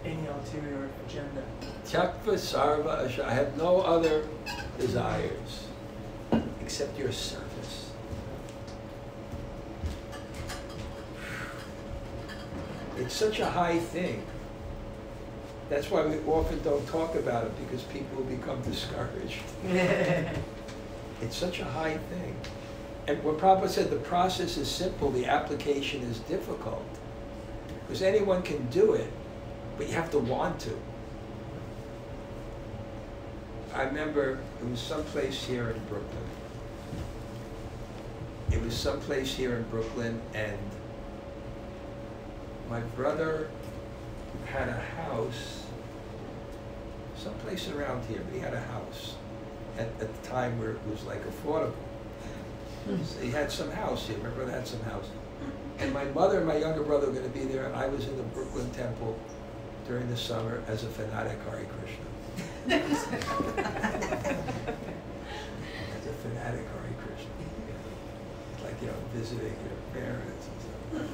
any ulterior agenda. Tyakva sarva asha. I have no other desires except your service. It's such a high thing. That's why we often don't talk about it, because people become discouraged. It's such a high thing. And when Prabhupada said the process is simple, the application is difficult. Because anyone can do it, but you have to want to. I remember it was someplace here in Brooklyn. It was someplace here in Brooklyn, and my brother had a house someplace around here, but he had a house at the time where it was like affordable. So he had some house here. My brother had some house. And my mother and my younger brother were going to be there, and I was in the Brooklyn Temple during the summer as a fanatic Hare Krishna. As a fanatic Hare Krishna. Like, visiting your parents and stuff.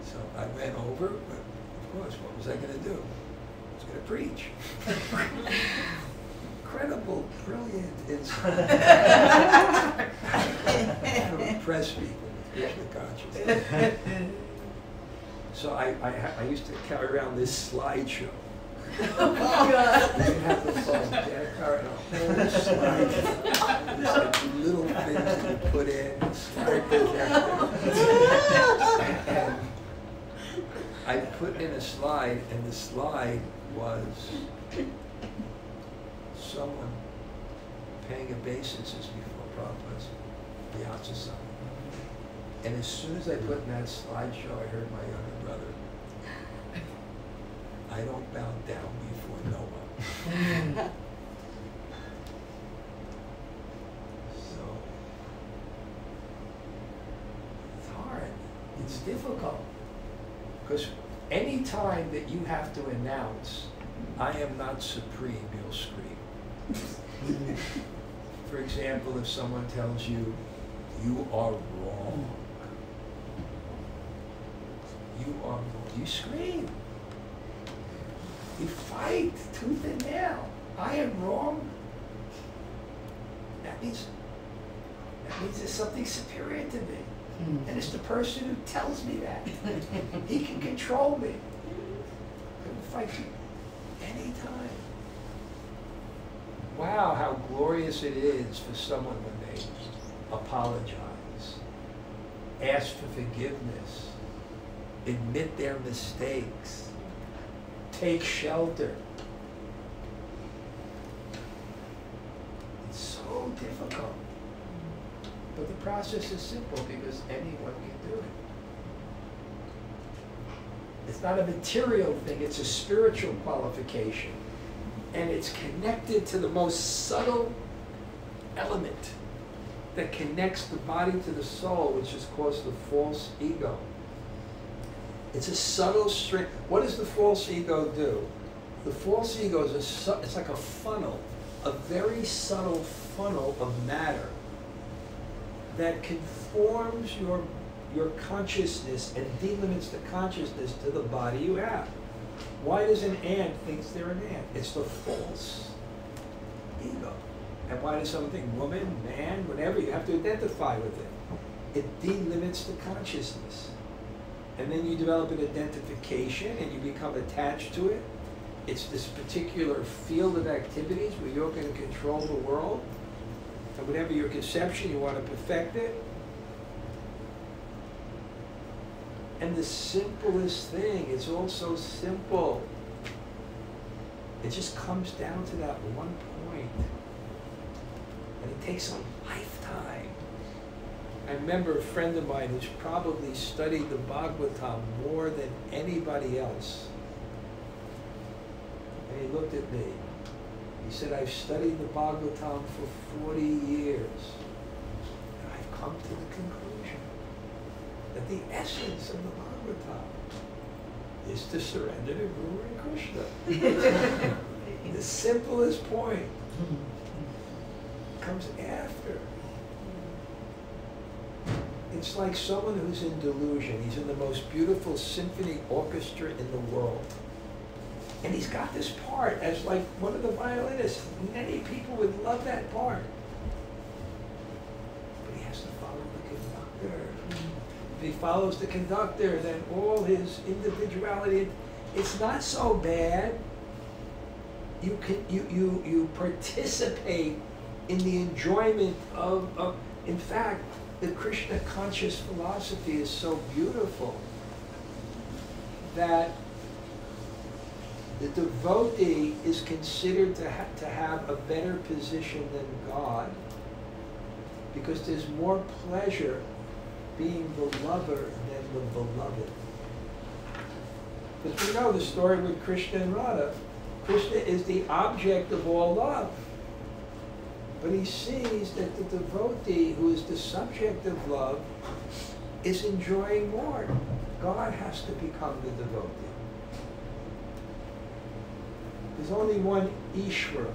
So I went over, but of course, what was I going to do? I was going to preach. Incredible, brilliant insight. To impress people with Krishna consciousness. So I used to carry around this slideshow. Oh God. You have the phone, carry a whole slideshow. There's like little things that you put in, slide projector. And I put in a slide, and the slide was someone paying obeisances before Prabhupada's Vyasa. And as soon as I put in that slideshow, I heard my younger brother, I don't bow down before no one. So, it's hard, it's difficult. Because any time that you have to announce, I am not supreme, you'll scream. For example, if someone tells you, you are wrong. You are wrong. You scream. You fight tooth and nail. I am wrong. That means there's something superior to me. And it's the person who tells me that. He can control me. I will fight you anytime. Wow, how glorious it is for someone when they apologize, ask for forgiveness, admit their mistakes, take shelter. It's so difficult. But the process is simple because anyone can do it. It's not a material thing, it's a spiritual qualification. And it's connected to the most subtle element that connects the body to the soul, which is called the false ego. It's a subtle string. What does the false ego do? The false ego is it's like a funnel, a very subtle funnel of matter that conforms your consciousness and delimits the consciousness to the body you have. Why does an ant think they're an ant? It's the false ego. And why does something, woman, man, whatever, you have to identify with it. It delimits the consciousness. And then you develop an identification and you become attached to it. It's this particular field of activities where you're going to control the world. And whatever your conception, you want to perfect it. And the simplest thing, it's all so simple. It just comes down to that one point. And it takes a lifetime. I remember a friend of mine who's probably studied the Bhagavatam more than anybody else. And he looked at me. He said, I've studied the Bhagavatam for 40 years. And I've come to the conclusion that the essence of the Bhagavatam is to surrender to Guru and Krishna. The simplest point comes after. It's like someone who's in delusion. He's in the most beautiful symphony orchestra in the world. And he's got this part as like one of the violinists. Many people would love that part. But he has to follow the conductor. If he follows the conductor, then all his individuality, it's not so bad. You participate in the enjoyment of in fact, the Krishna conscious philosophy is so beautiful that the devotee is considered to have a better position than God, because there's more pleasure being the lover than the beloved. Because we know the story with Krishna and Radha. Krishna is the object of all love. But he sees that the devotee, who is the subject of love, is enjoying more. God has to become the devotee. There's only one Ishvara.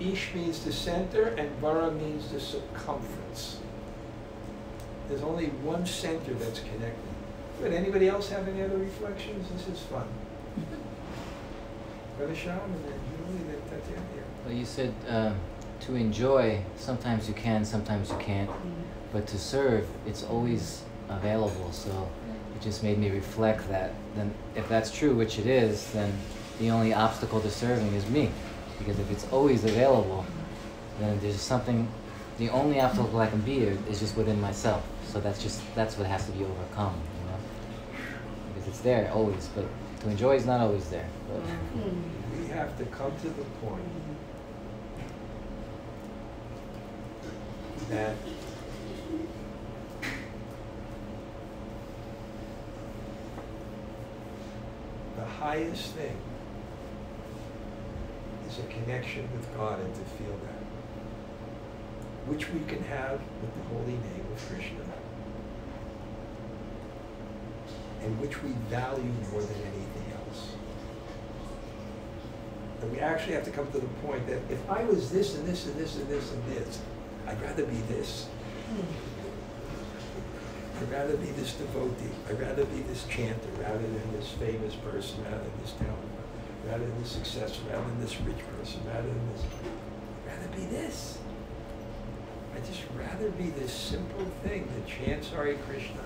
Ish means the center, and Vara means the circumference. There's only one center that's connected. Good. Anybody else have any other reflections? This is fun. Brother Sham, and then Julie, then Tatiana. Well, you said to enjoy, sometimes you can, sometimes you can't. But to serve, it's always available. So it just made me reflect that. Then, if that's true, which it is, then the only obstacle to serving is me. Because if it's always available, then there's something, the only obstacle I can be is just within myself. So that's what has to be overcome, you know? Because it's there always, but to enjoy is not always there. But we have to come to the point that the highest thing is a connection with God, and to feel that, which we can have with the holy name of Krishna, and which we value more than anything else. And we actually have to come to the point that if I was this and this and this and this and this, I'd rather be this. I'd rather be this devotee. I'd rather be this chanter rather than this famous person, rather than this talent, rather than this success, rather than this rich person, rather than this. I'd rather be this. I'd just rather be this simple thing that chants Hare Krishna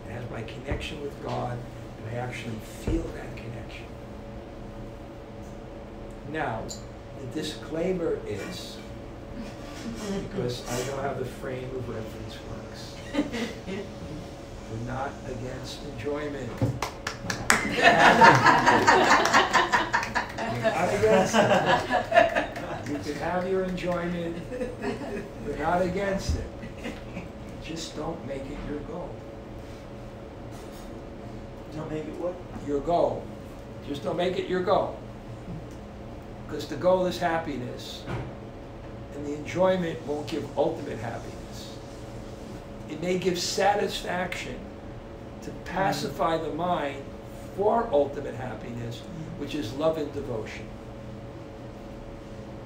and has my connection with God, and I actually feel that connection. Now, the disclaimer is, because I know how the frame of reference works, we're not against enjoyment. We're not against it. You can have your enjoyment. We're not against it. Just don't make it your goal. Don't make it what? Your goal. Just don't make it your goal. Because the goal is happiness, and the enjoyment won't give ultimate happiness. It may give satisfaction to pacify the mind for ultimate happiness, which is love and devotion.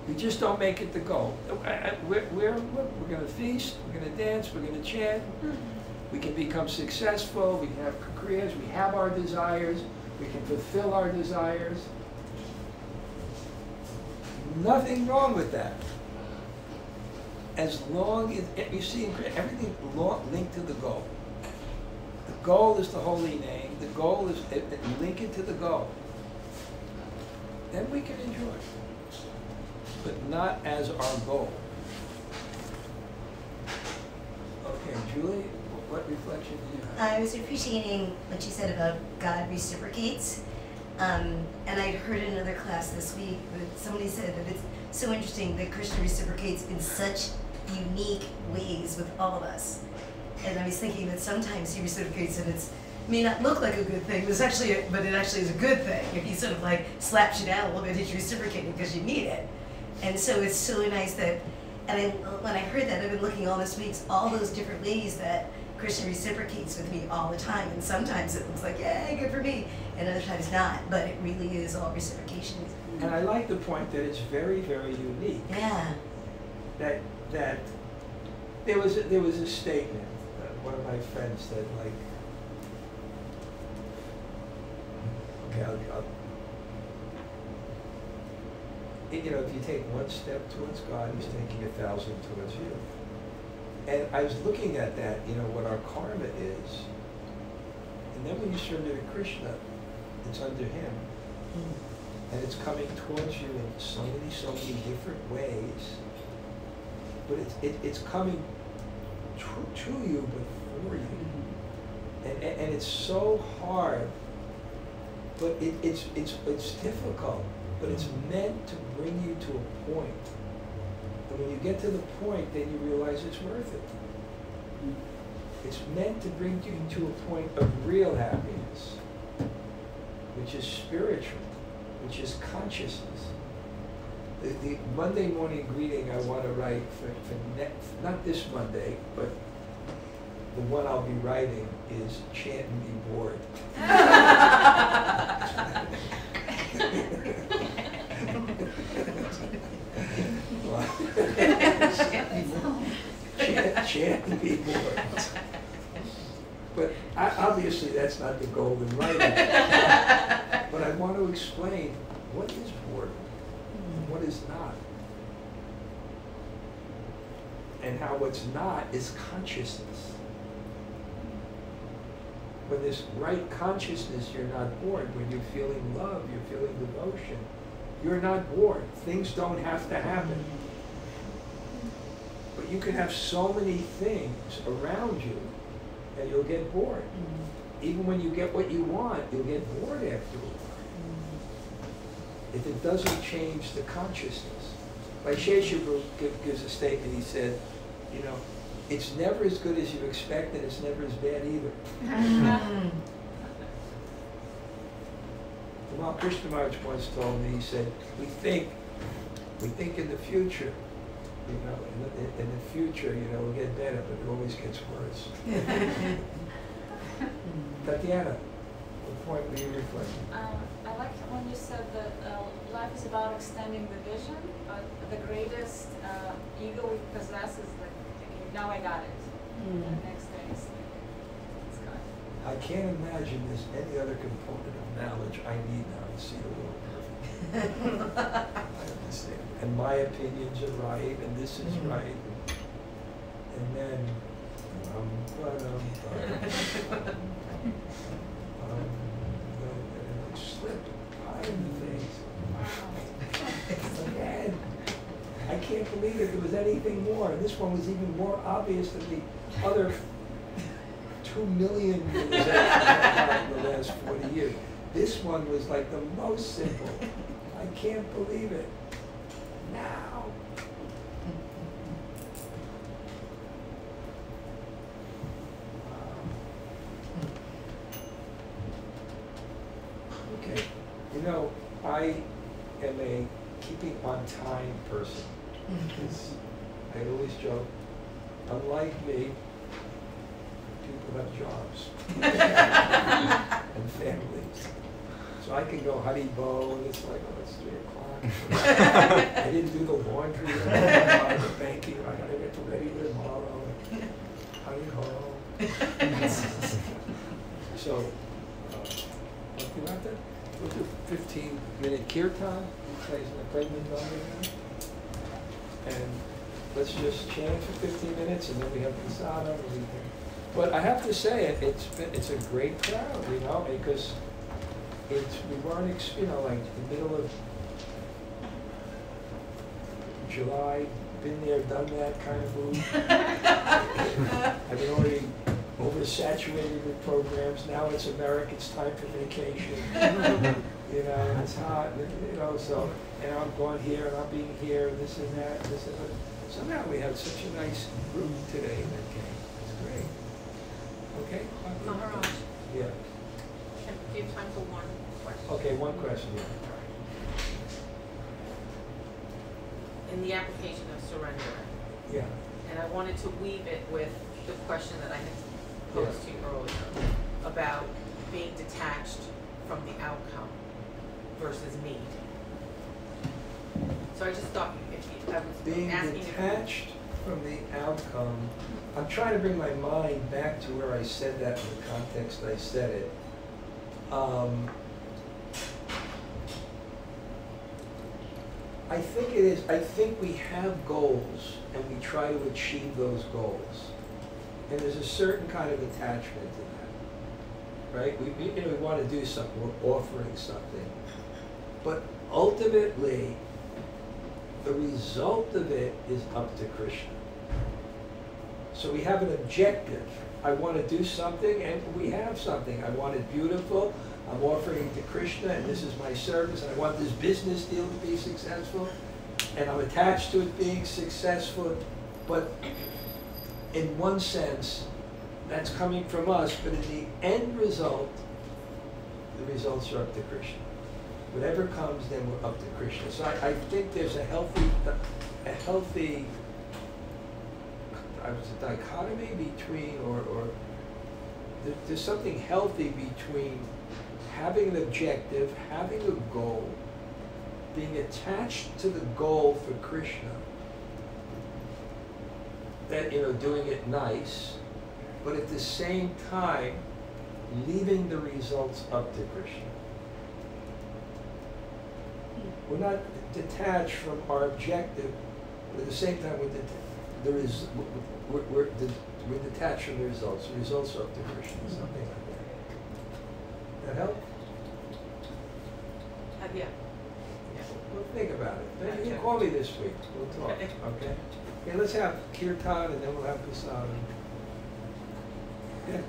We just don't make it the goal. We're going to feast, we're going to dance, we're going to chant, we can become successful, we can have careers, we have our desires, we can fulfill our desires. Nothing wrong with that. As long as, you see, everything linked to the goal. The goal is the holy name. The goal is, link it to the goal. Then we can enjoy. But not as our goal. Okay, Julie, what reflection do you have? I was appreciating what you said about God reciprocates. And I heard in another class this week that somebody said that it's so interesting that Krishna reciprocates in such unique ways with all of us. And I was thinking that sometimes he reciprocates and it may not look like a good thing, but it actually is a good thing. If he sort of like slaps you down a little bit, he's reciprocating because you need it. And so it's so nice that, and when I heard that, I've been looking all this week, all those different ways that Krishna reciprocates with me all the time. And sometimes it looks like, yay, good for me, and other times not. But it really is all reciprocation. And I like the point that it's very, very unique. Yeah. That there was a statement one of my friends said, like, okay, you know, if you take one step towards God, He's taking 1,000 towards you. And I was looking at that, you know, what our karma is. And then when you surrender to Krishna, it's under Him. And it's coming towards you in so many different ways. But it's coming to you, but for you. And it's so hard, but it's difficult. But it's meant to bring you to a point. And when you get to the point, then you realize it's worth it. It's meant to bring you to a point of real happiness, which is spiritual, which is consciousness. The Monday morning greeting I want to write for not this Monday, but the one I'll be writing is chant and be bored. Chant and be bored. But obviously that's not the goal in writing. But I want to explain what is boredom and what is not. And how what's not is consciousness. When this right consciousness, you're not bored. When you're feeling love, you're feeling devotion, you're not bored. Things don't have to happen. But you can have so many things around you that you'll get bored. Even when you get what you want, you'll get bored after a while. If it doesn't change the consciousness. Like Sheshabu gives a statement, he said, you know, it's never as good as you expect and it's never as bad either. Well, Krishna Maharaj once told me, he said, we think in the future, you know, in the future, you know, we'll get better, but it always gets worse. Tatiana, what point were you reflecting? I liked when you said that life is about extending the vision, but the greatest ego we possess is like thinking, now I got it. And the next day it's gone. I can't imagine there's any other component of knowledge I need now to see the world perfect. I understand. And my opinions are right, and this is right. And then, slip pie in the face. Again, I can't believe it. There was anything more. And this one was even more obvious than the other 2 million that was at in the last 40 years. This one was like the most simple. I can't believe it. Now. Okay. You know, I am a keeping on time person. Because I always joke, unlike me, people have jobs and families. So I can go Haribo, and it's like, oh, it's 3 o'clock. I didn't do the laundry, I the banking, I gotta get ready tomorrow. Haribo. So, what do you want that? We'll do 15-minute kirtan. He plays in the pregnant now. And let's just chant for 15 minutes, and then we have Prasada and everything. But I have to say, it's a great crowd, you know, because we weren't, you know, like the middle of July, been there, done that kind of mood. I've been already oversaturated with programs. Now it's America, it's time for vacation. You know, and it's hot, you know, so, and I'm going here, and I'm being here, and this and that, and this and that. Somehow we have such a nice group today that came. It's great. Okay? Maharaj. Yeah. Do you have time for one question? Okay, one question, yeah. In the application of surrender, Yeah. and I wanted to weave it with the question that I had posed to you earlier about being detached from the outcome versus need. So I just thought if you, I was Being asking detached from the outcome. I'm trying to bring my mind back to where I said that in the context I said it. I think we have goals and we try to achieve those goals. And there's a certain kind of attachment to that, right? We want to do something, we're offering something. But ultimately, the result of it is up to Krishna. So we have an objective. I want to do something, and we have something. I want it beautiful. I'm offering it to Krishna, and this is my service, and I want this business deal to be successful, and I'm attached to it being successful. But in one sense, that's coming from us, but in the end result, the results are up to Krishna. Whatever comes, then we're up to Krishna. So I think there's a healthy dichotomy between, or there's something healthy between having an objective, having a goal, being attached to the goal for Krishna, that, doing it nice, but at the same time, leaving the results up to Krishna. We're not detached from our objective, but at the same time, we're detached from the results. The results are up to Krishna, something like that. That help? Yeah. Well, think about it. Maybe you can call me this week. We'll talk. Okay? Okay, let's have kirtan and then we'll have prasadam. Yeah.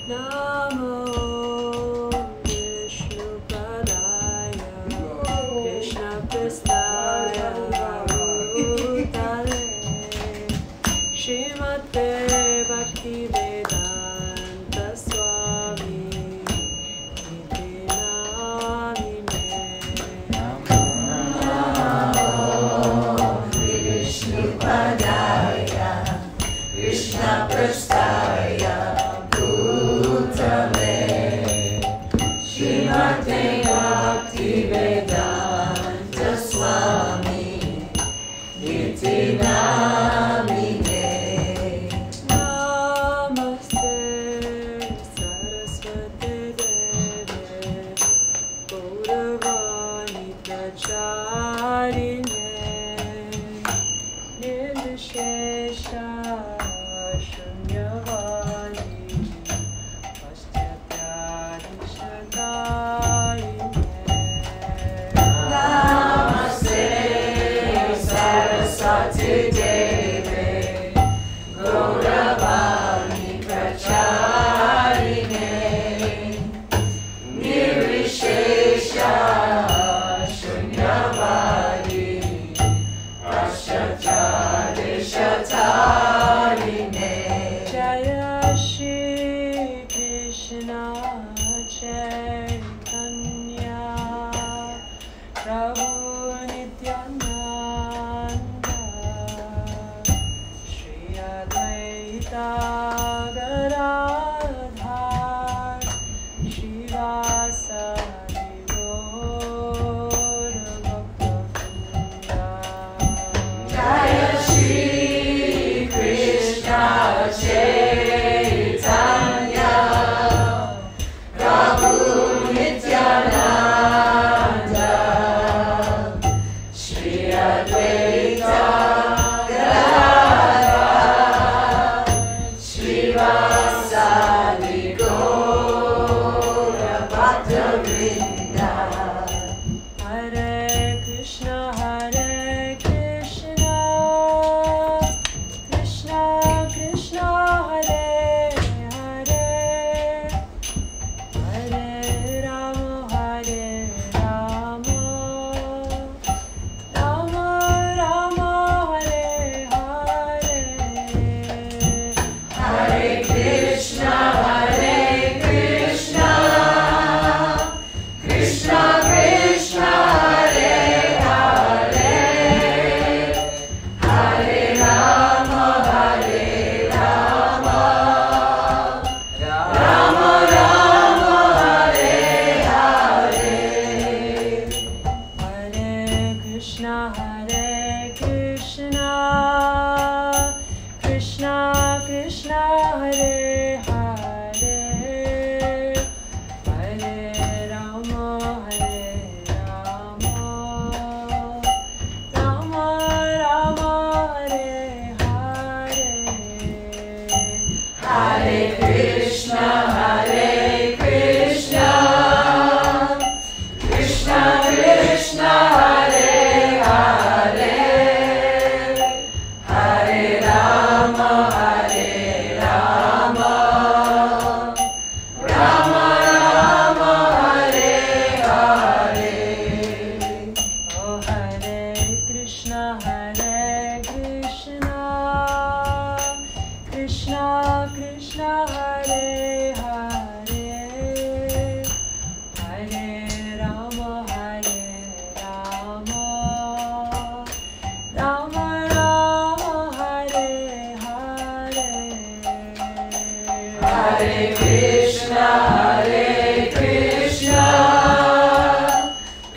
Namo Vishnu Padaya Krishna Prestaya Bhutale Srimate Bhakti Vedanta Swami Iti Namine Namo Vishnu Padaya Krishna Prestaya Srimate Bhakti Vedanta Swami Iti Namine Namo Hare Krishna, Hare Krishna, Krishna Krishna, Hare Hare, Hare Rama, Hare Rama, Rama Rama, Hare Hare. Oh Hare Krishna, Krishna Krishna, Hare Hare, Hare Rama, Rama Rama, Hare Hare. Hare Krishna,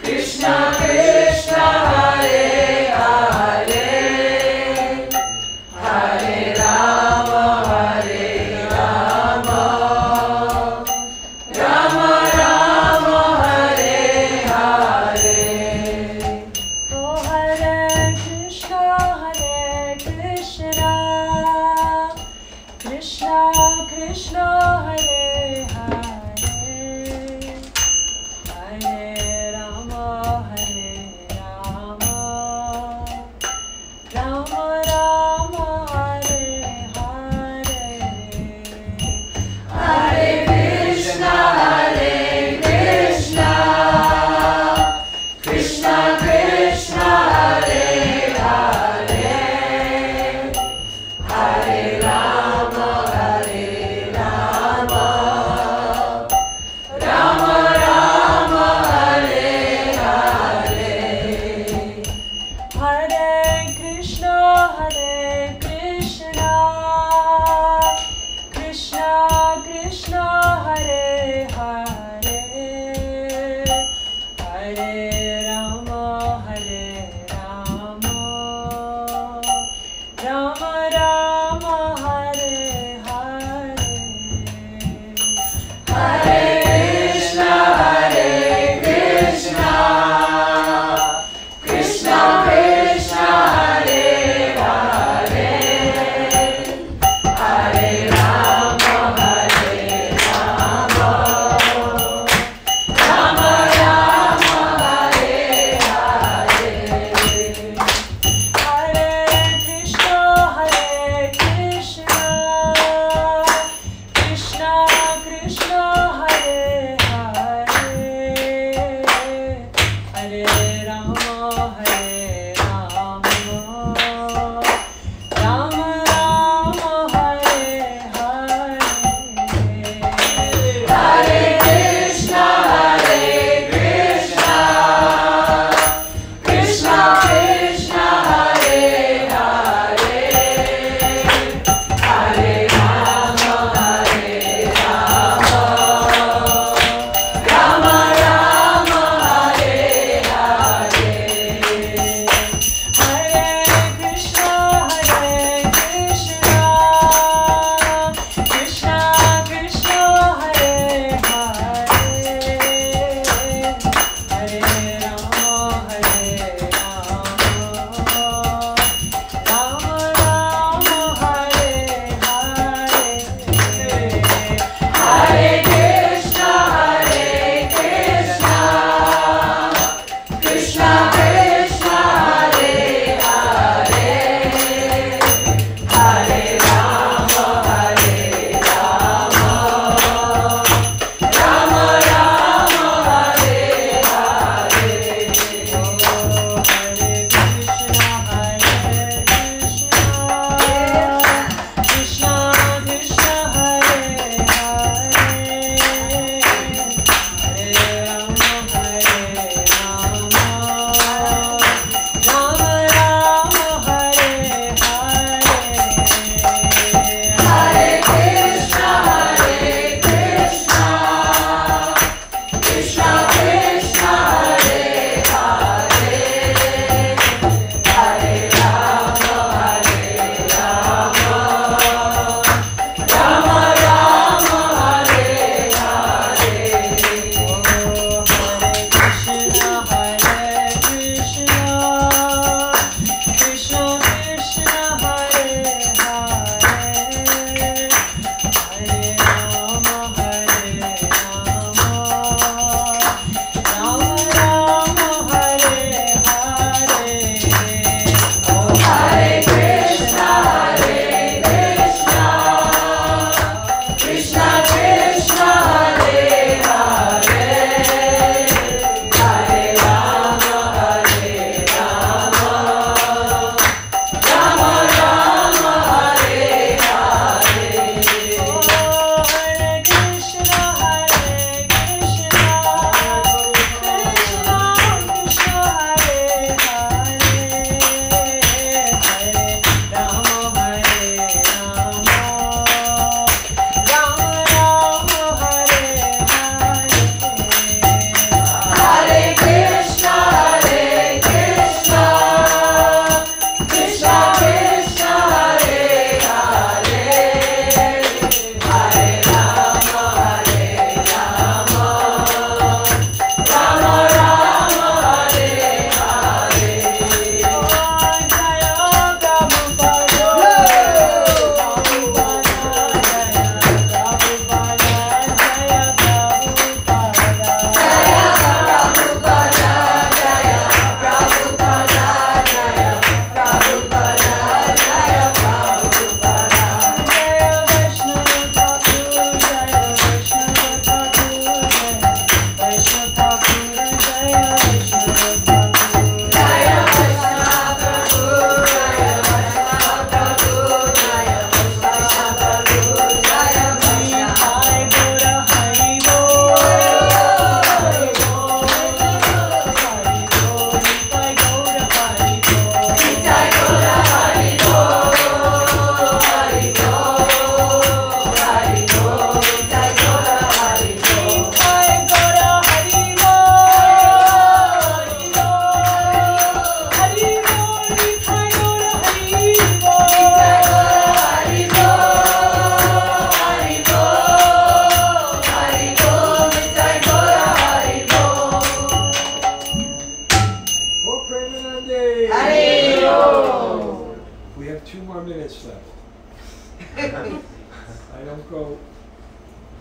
Krishna Krishna, Hare Hare, Hare Rama, Rama Rama, Hare Hare. Oh Hare Krishna, Krishna Krishna, Hare Hare, Hare Rama, Rama Rama, Hare Hare. Hare Krishna, Krishna Krishna, Hare Hare, Hare Rama, Rama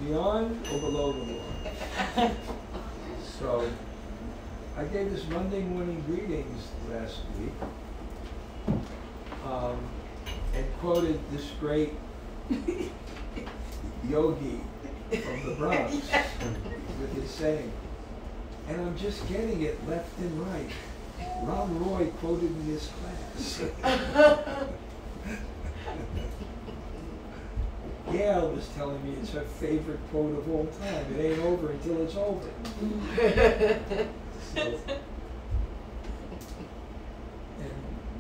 beyond or below the law. So, I gave this Monday morning greetings last week, and quoted this great yogi from the Bronx with his saying, and I'm just getting it left and right. Ram Roy quoted in his class. Gail was telling me it's her favorite quote of all time. It ain't over until it's over. So,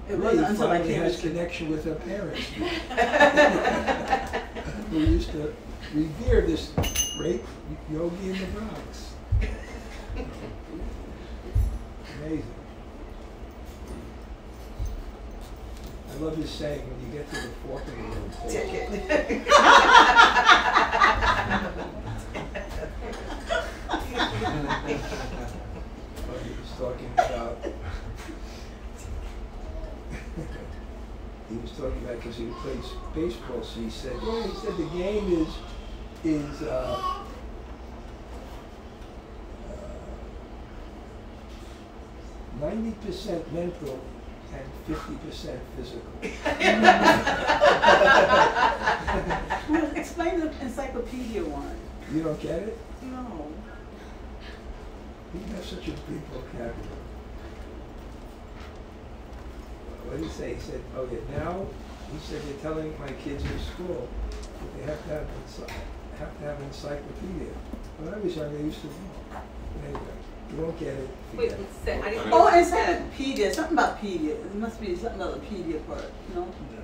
It wasn't until I finally came has to connection with her parents, who used to revere this great yogi in the Bronx. Amazing. I love his saying, when you get to the fork in the road, take it. Well, he was talking about, because he plays baseball, so he said, yeah, he said the game is 90% mental and 50% physical. Well, explain the encyclopedia one. You don't get it? No. You have such a big vocabulary. What did he say? He said, oh yeah, now, he said, you're telling my kids in school that they have to have an encyclopedia. When I was young, they used to know. Anyway, you won't get it. Wait, forget it. say, I didn't. Oh, encyclopedia, something about pedia. It must be something about the pedia part, no?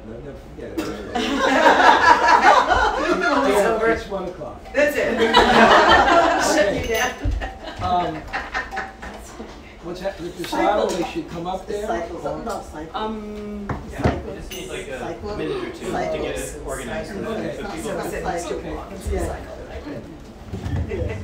No, never forget it. It's over. It's 1 o'clock. That's it. Shut you down. What's happening with the saddle? They should come up there. Cycle, something about cycle. Yeah, we just need like a minute or two to get it organized. Okay. So people Okay. Cycle. Okay. Yeah. Yeah.